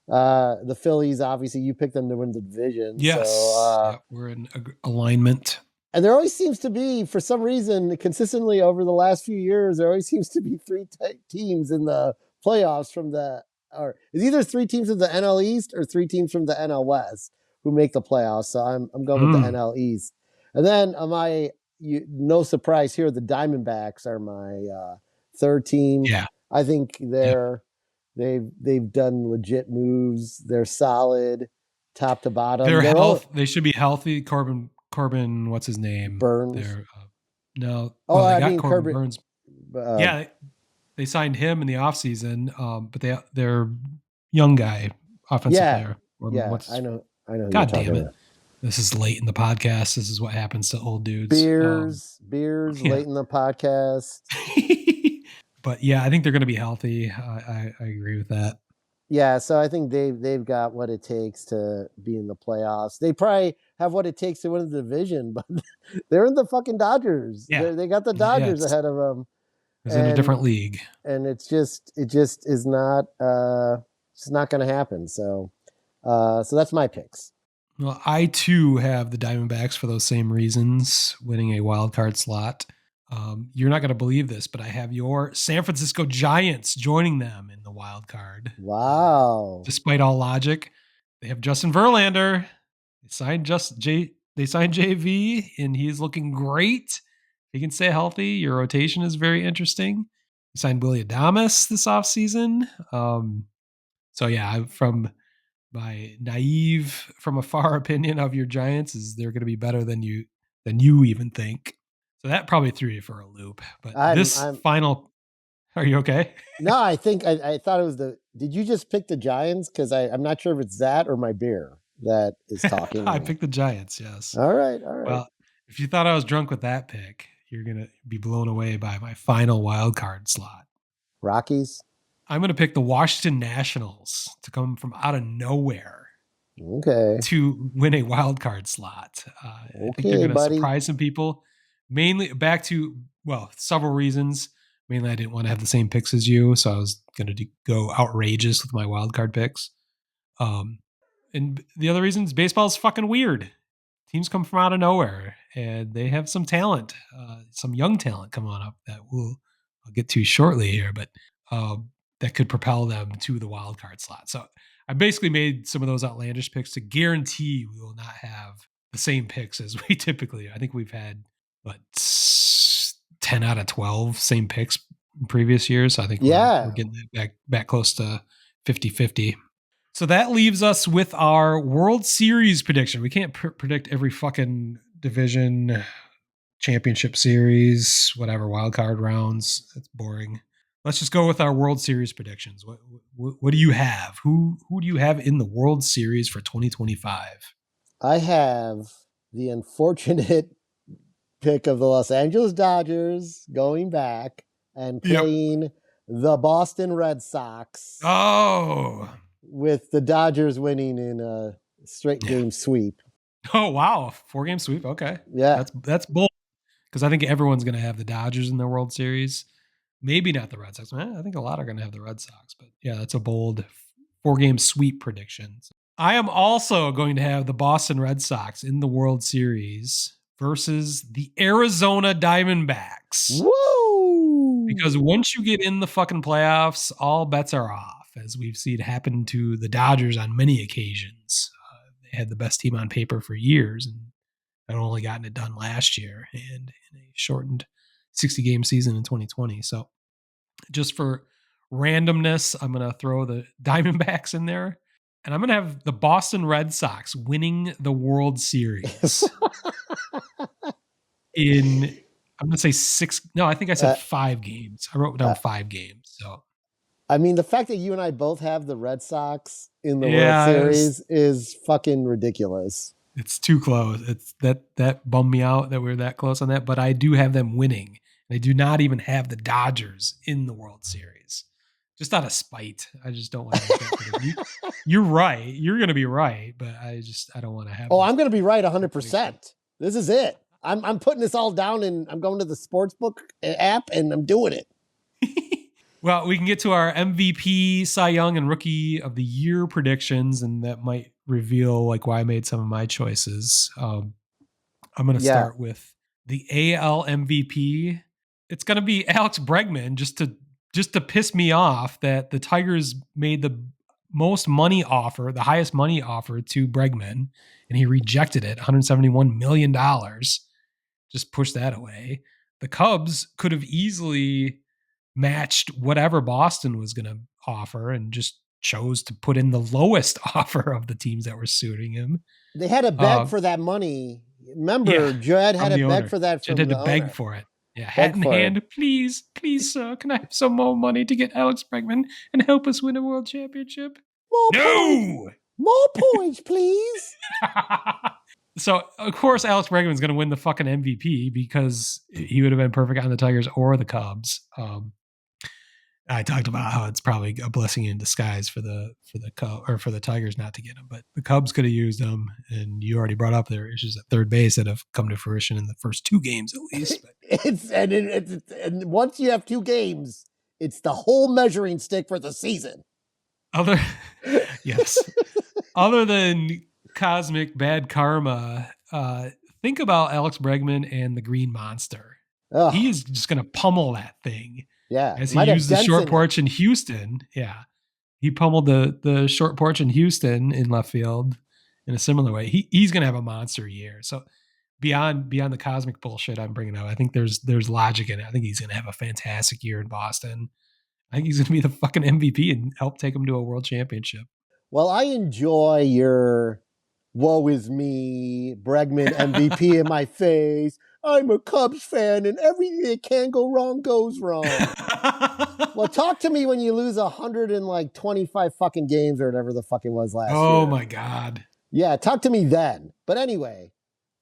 the Phillies, obviously, you picked them to win the division, so Yes, yeah, we're in alignment. and there always seems to be, for some reason, consistently over the last few years, there always seems to be three teams in the playoffs or it's either three teams from the NL East or three teams from the NL West who make the playoffs. So I'm going with the Mm, NL East, and then no surprise here, the Diamondbacks are my third team. yeah, I think yep. they've done legit moves. They're solid, top to bottom. They're all They should be healthy. Corbin, what's his name? Burns. They're no. Oh, Well, they I got mean Corbin Kirby. Burns. Uh, Yeah, they signed him in the offseason, but they're young guy, offensive yeah, player. Or yeah. what's I know. I know who you're God talking damn it. about. This is late in the podcast. This is what happens to old dudes. Beers Yeah. late in the podcast. But yeah, I think they're going to be healthy. I agree with that. Yeah, so I think they've got what it takes to be in the playoffs. They probably have what it takes to win the division, but they're in the fucking Dodgers. Yeah. They got the Yeah. Dodgers ahead of them, It's in a and different league. it just is not it's not going to happen. So so that's my picks. Well, I too have the Diamondbacks for those same reasons, winning a wild card slot. You're not going to believe this, but I have your San Francisco Giants joining them in the wild card. Wow. Despite all logic, they have Justin Verlander. They signed JV, and he's looking great. He can stay healthy. Your rotation is very interesting. You signed Willie Adames this offseason. So yeah, from my naive from afar opinion of your Giants is they're going to be better than than you even think. So that probably threw you for a loop. But this I'm final, are you okay? no, I think I thought it was the. Did you just pick the Giants? Because I'm not sure if it's that or my beer that is talking to I me. picked the Giants, yes. All right, all right. Well, if you thought I was drunk with that pick, you're going to be blown away by my final wild card slot. Rockies. I'm going to pick the Washington Nationals to come from out of nowhere Okay, to win a wild card slot. I think they're okay, going to buddy. surprise some people. Mainly back to, well, several reasons. Mainly, I didn't want to have the same picks as you, so I was going to go outrageous with my wild card picks. Um, and the other reason is baseball is fucking weird. Teams come from out of nowhere, and they have some talent, some young talent coming on up that I'll get to shortly here, but uh, that could propel them to the wild card slot. So I basically made some of those outlandish picks to guarantee we will not have the same picks as we typically. I think we've had what 10 out of 12 same picks in previous years. So I think we're Yeah, getting back close to 50-50. So that leaves us with our World Series prediction. We can't predict every fucking division, championship series, whatever, wild card rounds. That's boring. Let's just go with our World Series predictions. What do you have? Who do you have in the World Series for 2025? I have the unfortunate pick of the Los Angeles Dodgers going back and Yep. playing the Boston Red Sox Oh. with the Dodgers winning in a straight Yeah. game sweep. Oh wow, 4-game sweep. Okay. Yeah. That's bold because I think everyone's going to have the Dodgers in the World Series. Maybe not the Red Sox. I think a lot are going to have the Red Sox, but yeah, that's a bold 4-game sweep prediction. I am also going to have the Boston Red Sox in the World Series versus the Arizona Diamondbacks. Woo! Because once you get in the fucking playoffs, all bets are off, as we've seen happen to the Dodgers on many occasions. They had the best team on paper for years and had only gotten it done last year and in a shortened 60-game season in 2020. So just for randomness, I'm going to throw the Diamondbacks in there. And I'm going to have the Boston Red Sox winning the World Series in, I'm going to say no, I think I said uh, 5 games. I wrote down uh, 5 games. So I mean, the fact that you and I both have the Red Sox in the World yeah, Series is fucking ridiculous. it's too close. It's that bummed me out that we are that close on that, but I do have them winning. I do not even have the Dodgers in the World Series. Just out of spite. I just don't want to make that prediction. You're right. You're going to be right, but I don't want to have. Oh, I'm going to be right that prediction. 100%. This is it. I'm putting this all down and I'm going to the sportsbook app and I'm doing it. Well, we can get to our MVP, Cy Young, and Rookie of the Year predictions, and that might reveal like why I made some of my choices. I'm going to Yeah. start with the AL MVP. It's going to be Alex Bregman, just to piss me off that the Tigers made the most money offer, the highest money offer to Bregman, and he rejected it, $171 million. Just push that away. The Cubs could have easily matched whatever Boston was going to offer and just chose to put in the lowest offer of the teams that were suiting him. They had to beg for that money. Yeah, Remember, Jed had from to the beg owner. for that Jed from had to the beg owner. for it. Yeah, hat Beg in for it. hand. Please, sir, can I have some more money to get Alex Bregman and help us win a world championship? More points. No! More points, please. So, of course, Alex Bregman's going to win the fucking MVP because he would have been perfect on the Tigers or the Cubs. I talked about how it's probably a blessing in disguise for the Tigers not to get him, but the Cubs could have used him. And you already brought up their issues at third base that have come to fruition in the first 2 games at least. But and once you have 2 games, it's the whole measuring stick for the season. Yes, other than cosmic bad karma, think about Alex Bregman and the Green Monster. Ugh. He is just going to pummel that thing. Yeah, As he used the short porch in Houston. Yeah. He pummeled the short porch in Houston in left field in a similar way. He's going to have a monster year. So beyond the cosmic bullshit I'm bringing up, I think there's logic in it. I think he's going to have a fantastic year in Boston. I think he's going to be the fucking MVP and help take him to a world championship. Well, I enjoy your woe is me, Bregman MVP in my face. I'm a Cubs fan, and everything that can go wrong goes wrong. Well, talk to me when you lose 125 fucking games or whatever the fuck it was last Oh year. my God. Yeah, talk to me then. But anyway,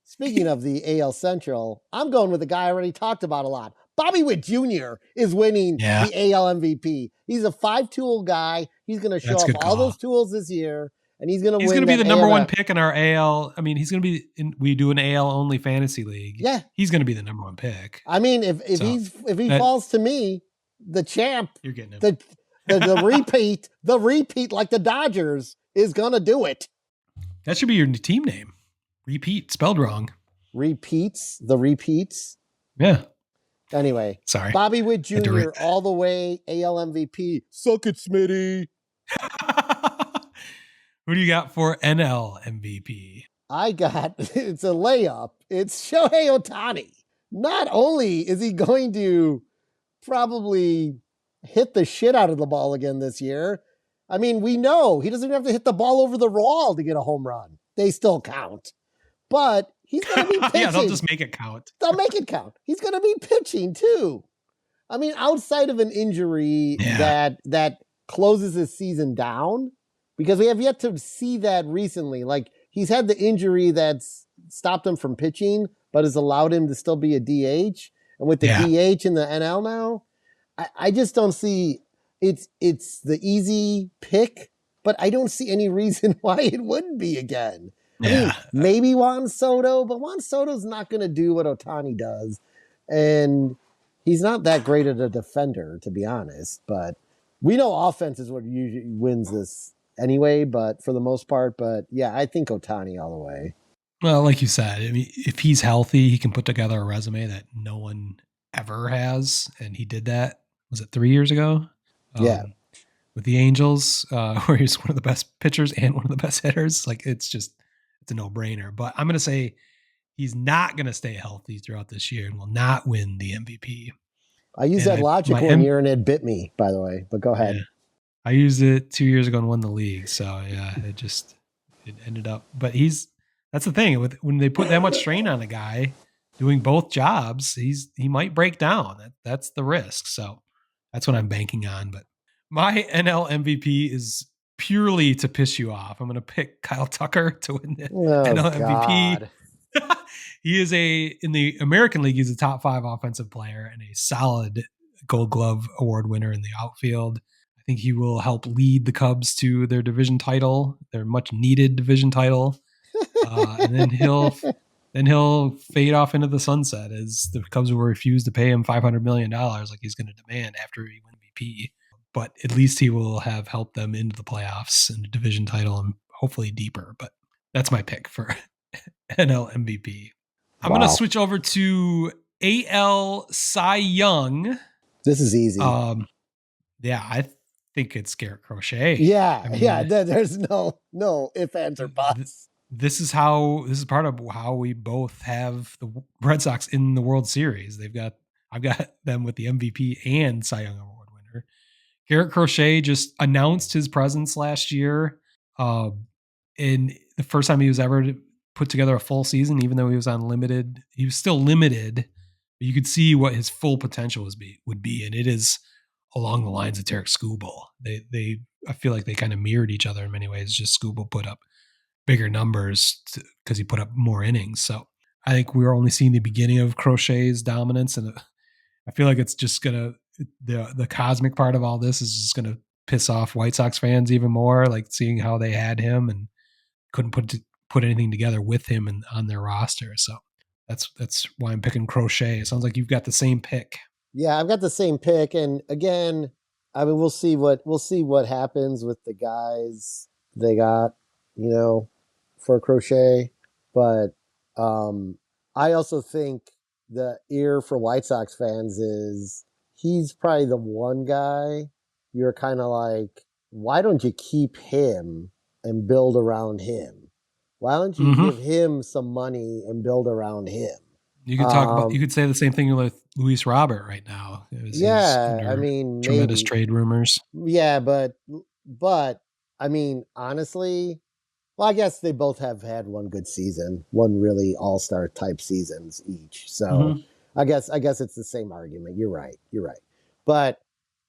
speaking of the AL Central, I'm going with the guy I already talked about a lot. Bobby Witt Jr. is winning Yeah, the AL MVP. He's a 5-tool guy. He's going to show that's a off good all those call. tools this year, and he's going to He's going win to be that the number one AL. pick in our AL. I mean, he's going to be in, we do an AL only fantasy league. Yeah, He's going to be the number one pick. I mean, if So if he that falls to me, the champ, you're getting him. the repeat like the Dodgers is going to do it. That should be your team name. Repeat, spelled wrong. Repeats. Yeah. Anyway, Sorry. Bobby Witt Had to Jr. all the way, AL MVP. Suck it, Smitty. Who do you got for NL MVP? I got, it's a layup. It's Shohei Ohtani. Not only is he going to probably hit the shit out of the ball again this year, I mean, we know he doesn't even have to hit the ball over the wall to get a home run. They still count. But he's going to be pitching. Yeah, they'll just make it count. They'll make it count. He's going to be pitching too. I mean, outside of an injury that closes his season down, because we have yet to see that recently. Like, he's had the injury that's stopped him from pitching, but has allowed him to still be a DH. And with the DH in the NL now, I just don't see it's the easy pick, but I don't see any reason why it wouldn't be again. I mean, maybe Juan Soto, but Juan Soto's not going to do what Ohtani does. And he's not that great at a defender, to be honest. But we know offense is what usually wins this anyway, but for the most part. But yeah, I think Ohtani all the way. Well, like you said, I mean, if he's healthy, he can put together a resume that no one ever has. And he did that. Was it 3 years ago? Yeah. With the Angels, where he's one of the best pitchers and one of the best hitters. Like, it's a no-brainer. But I'm going to say he's not going to stay healthy throughout this year and will not win the MVP. I used that logic one year and it bit me, by the way. But go ahead. Yeah, I used it 2 years ago and won the league. So yeah, it ended up. But that's the thing when they put that much strain on a guy doing both jobs, he might break down. That's the risk. So that's what I'm banking on. But my NL MVP is purely to piss you off. I'm going to pick Kyle Tucker to win the NL MVP. He is in the American League, he's a top 5 offensive player and a solid Gold Glove Award winner in the outfield. I think he will help lead the Cubs to their division title, their much needed division title. And then he'll fade off into the sunset as the Cubs will refuse to pay him $500 million like he's going to demand after he wins MVP. But at least he will have helped them into the playoffs and the division title and hopefully deeper. But that's my pick for NL MVP. I'm going to switch over to AL Cy Young. This is easy. Yeah, I think it's Garrett Crochet. Yeah, I mean, there's no ifs, ands, or buts. This is part of how we both have the Red Sox in the World Series. I've got them with the MVP and Cy Young Award winner. Garrett Crochet just announced his presence last year. In the first time he was ever put together a full season, even though he was on limited, he was still limited. But you could see what his full potential would be, and it is along the lines of Tarik Skubal. I feel like they kind of mirrored each other in many ways. Just Skubal put up bigger numbers because he put up more innings. So I think we're only seeing the beginning of Crochet's dominance, and I feel like it's just gonna the cosmic part of all this is just gonna piss off White Sox fans even more, like seeing how they had him and couldn't put anything together with him and on their roster. So that's why I'm picking Crochet. It sounds like you've got the same pick. Yeah, I've got the same pick, and again, I mean, we'll see what happens with the guys they got, for Crochet. But I also think the ear for White Sox fans is he's probably the one guy you're kind of like, why don't you keep him and build around him? Why don't you give him some money and build around him? You could talk about. You could say the same thing with Luis Robert right now. I mean, tremendous trade rumors. Yeah, but I mean, honestly, Well, I guess they both have had one good season, one really all-star type seasons each. So Mm-hmm. I guess it's the same argument. You're right. You're right. But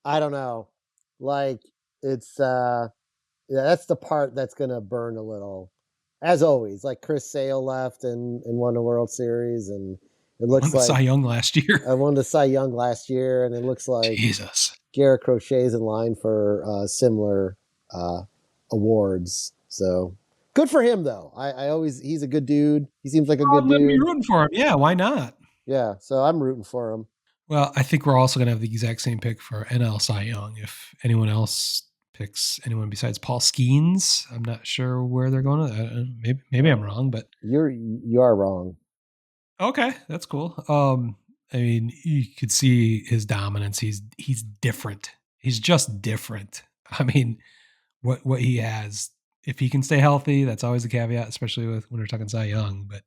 I don't know. Like it's yeah, that's the part that's gonna burn a little. As always, like Chris Sale left and won the World Series, and it Won looks the Cy like Young last year. I won the Cy Young last year, and it looks like Jesus. Garrett Crochet's in line for similar uh, awards. So good for him, though. I always he's a good dude. He seems like a Oh, good I'm going to be dude. rooting for him. Yeah, why not? Yeah, so I'm rooting for him. Well, I think we're also going to have the exact same pick for NL Cy Young. If anyone else picks anyone besides Paul Skeens, I'm not sure where they're going. Maybe I'm wrong, but You are wrong. okay, that's cool. I mean, you could see his dominance. He's different. He's just different. I mean, what he has, if he can stay healthy, that's always a caveat, especially with when we're talking Cy Young. But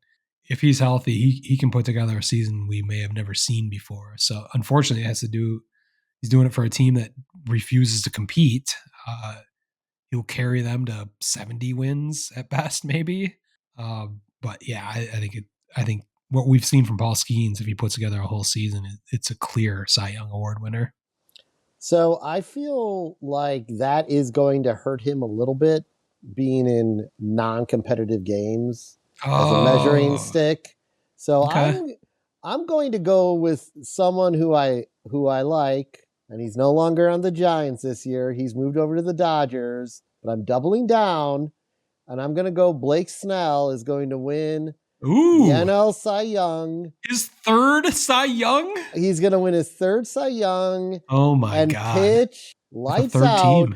if he's healthy, he can put together a season we may have never seen before. So unfortunately, it has to do. He's doing it for a team that refuses to compete. He'll carry them to 70 wins at best, maybe. But yeah, I think I think what we've seen from Paul Skeens, if he puts together a whole season, it's a clear Cy Young Award winner. So I feel like that is going to hurt him a little bit, being in non-competitive games as a measuring Oh, stick. So okay. I'm going to go with someone who I like, and he's no longer on the Giants this year. He's moved over to the Dodgers, but I'm doubling down, and I'm going to go Blake Snell is going to win the Ooh, NL Cy Young. his third Cy Young. He's going to win his third Cy Young Oh my and God, pitch with a third team.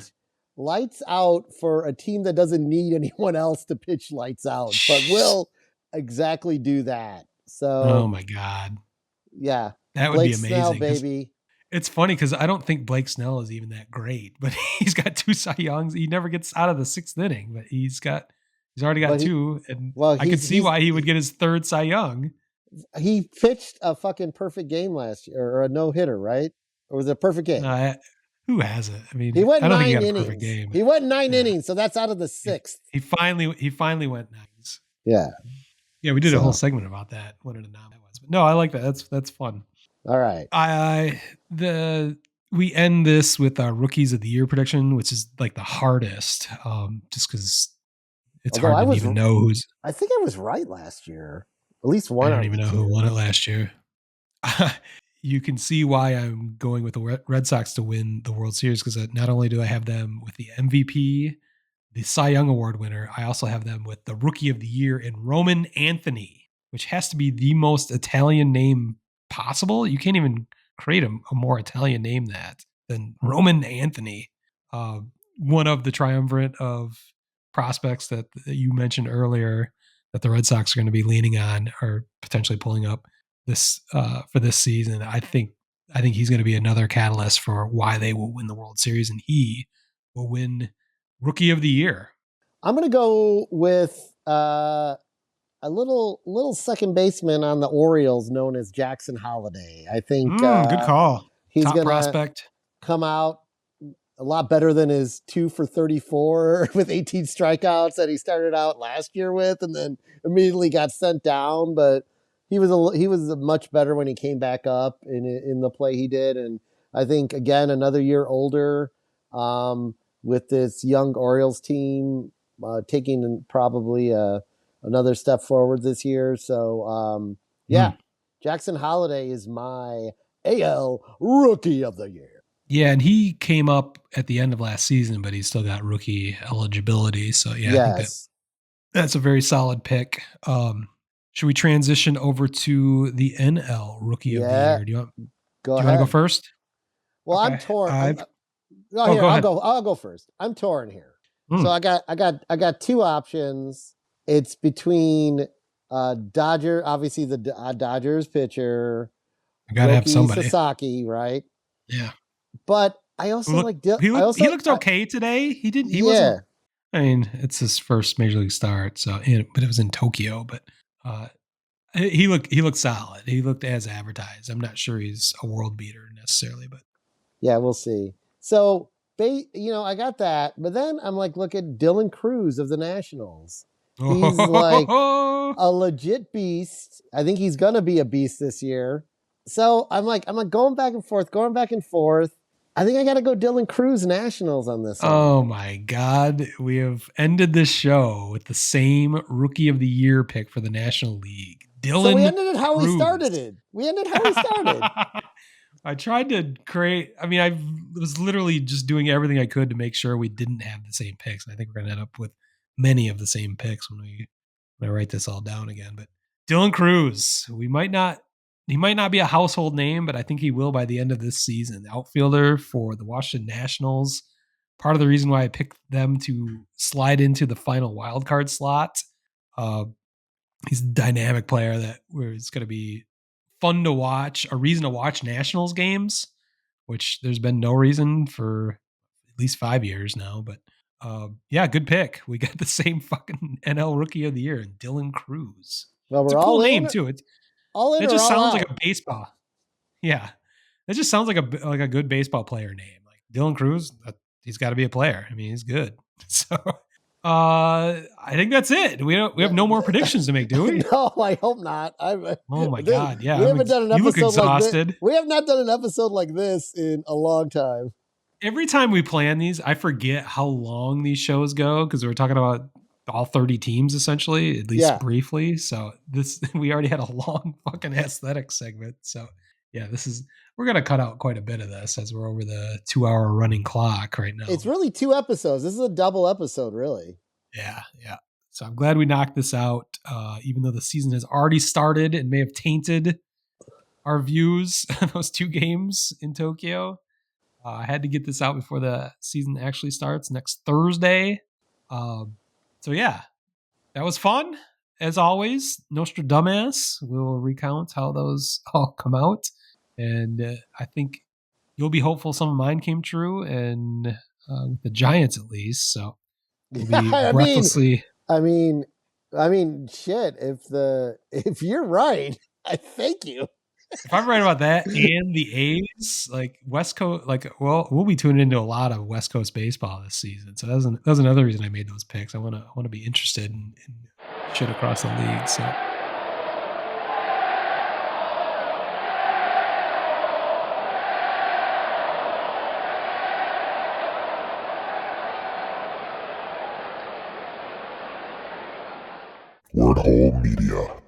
lights out for a team that doesn't need anyone else to pitch lights out, but Jeez. will exactly do that. Oh So, my God, yeah, that would be Blake Snell, amazing. Because baby. it's funny because I don't think Blake Snell is even that great, but he's got two Cy Youngs. He never gets out of the sixth inning, but he's already got But two, and well, I could see why he would get his third Cy Young. he pitched a fucking perfect game last year, or a no hitter, right? Or was it a perfect game? Uh, who has it? I He mean, went I don't think he nine got a perfect innings. game. He went nine Yeah, innings, so that's out of the he, sixth. he finally went nines. Yeah. Yeah, we did a whole So, segment about that. What an anomaly that was. But no, I like that. That's fun. all right. I the we end this with our rookies of the year prediction, which is like the hardest, just because it's Although hard to even know who's. I think I was right last year. At least I one don't out of even the know who two. won it last year. You can see why I'm going with the Red Sox to win the World Series because not only do I have them with the MVP, the Cy Young Award winner, I also have them with the Rookie of the Year in Roman Anthony, which has to be the most Italian name possible. You can't even create a more Italian name than Roman Anthony. Uh, One of the triumvirate of prospects that you mentioned earlier that the Red Sox are going to be leaning on or potentially pulling up this for this season. I think he's going to be another catalyst for why they will win the World Series, and he will win Rookie of the Year. I'm gonna go with a little second baseman on the Orioles known as Jackson Holiday. I think Good call. he's Top gonna prospect. come out a lot better than his 2 for 34 with 18 strikeouts that he started out last year with, and then immediately got sent down. But he was much better when he came back up in the play he did, and I think again another year older with this young Orioles team taking probably another step forward this year. So yeah, Mm. Jackson Holiday is my AL Rookie of the Year. Yeah, and he came up at the end of last season, but he's still got rookie eligibility. So yeah, I think Yes. that's a very solid pick. Should we transition over to the NL Rookie of the Yeah. Year? Go Do you want to go ahead. first? Well, I'm Okay, torn. I've. No, Oh, here go ahead. I'll go first. I'm torn here. So Mm, I got two options. It's between Dodger, obviously the Dodgers pitcher, I gotta have Roki somebody. Sasaki, right? Yeah. But I Who also look like he looked okay today. He wasn't. yeah. I mean, it's his first major league start, so but it was in Tokyo. But uh, he looked solid. He looked as advertised. I'm not sure he's a world beater necessarily, but Yeah, we'll see. So I got that. But then I'm like, look at Dylan Cruz of the Nationals. He's like Oh, a legit beast. I think he's gonna be a beast this year. So I'm like going back and forth, going back and forth. I think I got to go Dylan Cruz Nationals on this one. oh my God. We have ended this show with the same Rookie of the Year pick for the National League. So we Dylan ended it how we started Cruz. it. We ended how we started. I tried to create, I mean, I was literally just doing everything I could to make sure we didn't have the same picks. And I think we're going to end up with many of the same picks when I write this all down again. But Dylan Cruz, he might not be a household name, but I think he will by the end of this season. Outfielder for the Washington Nationals. Part of the reason why I picked them to slide into the final wild card slot. Uh, he's a dynamic player that is going to be fun to watch, a reason to watch Nationals games, which there's been no reason for at least 5 years now. But yeah, good pick. We got the same fucking NL Rookie of the Year, Dylan Cruz. Well, It's we're a cool all name in, too. It or just all sounds like out. a baseball. Yeah, it just sounds like a good baseball player name. Like Dylan Cruz, he's got to be a player. I mean, he's good. So I think that's it. We have no more predictions to make, do we? No, I hope not. Oh my God. Yeah. We haven't done an You look episode like this. exhausted. We have not done an episode like this in a long time. Every time we plan these, I forget how long these shows go because we're talking about all 30 teams essentially, at least Yeah. briefly. So we already had a long fucking aesthetic segment. So yeah, we're going to cut out quite a bit of this as we're over the 2-hour running clock right now. It's really 2 episodes. This is a double episode, really. Yeah. Yeah. So I'm glad we knocked this out, even though the season has already started and may have tainted our views of those 2 games in Tokyo. I had to get this out before the season actually starts next Thursday. So yeah, that was fun. As always, NostraDumbAss. We'll recount how those all come out. And I think you'll be hopeful some of mine came true, and with the Giants at least. So we'll be I mean, breathlessly. I mean, shit. If you're right, I thank you. If I'm right about that and the A's, like West Coast, we'll be tuning into a lot of West Coast baseball this season. So that was another reason I made those picks. I want to be interested in shit across the league. So Word Hole Media.